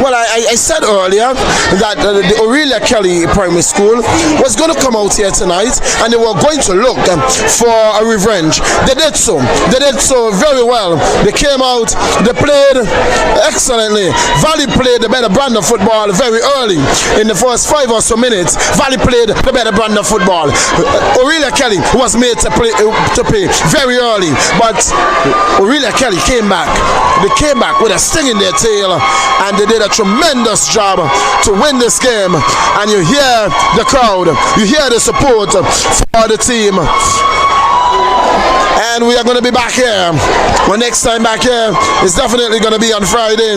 A: Well, I said earlier that the Aurilla Kelly Primary School was going to come out here tonight and they were going to look for a revenge. They did so. They did so very well. They came out, they played excellently. Valley played the better brand of football very early. In the first 5 or so minutes, Valley played the better brand of football. Aurilla Kelly was made to pay very early, but Aurilla Kelly came back. They came back with a sting in their tail, and they did a tremendous job to win this game. And you hear the crowd, you hear the support for the team. And we are going to be back here. Well, next time back here is definitely going to be on Friday.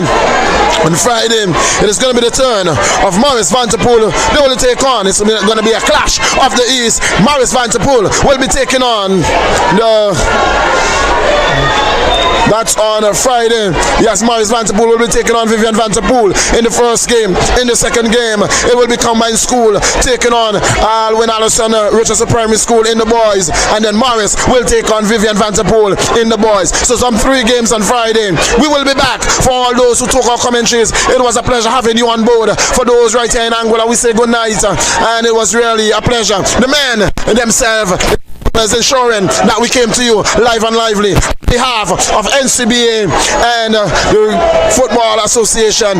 A: On Friday, it is going to be the turn of Maurice Vanterpool. They will take on, it's going to be a clash of the East. Maurice Vanterpool will be taking on that's on a Friday. Yes, Maurice Vanterpool will be taking on Vivian Vanterpool in the first game. In the second game, it will be Combined School taking on Alwyn Allison Richardson Primary School in the boys. And then Maurice will take on Vivian Vanterpool in the boys. So some 3 games on Friday. We will be back. For all those who took our commentaries, it was a pleasure having you on board. For those right here in Angola, we say good night. And it was really a pleasure. The men themselves is ensuring that we came to you live and lively on behalf of NCBA and the Football Association.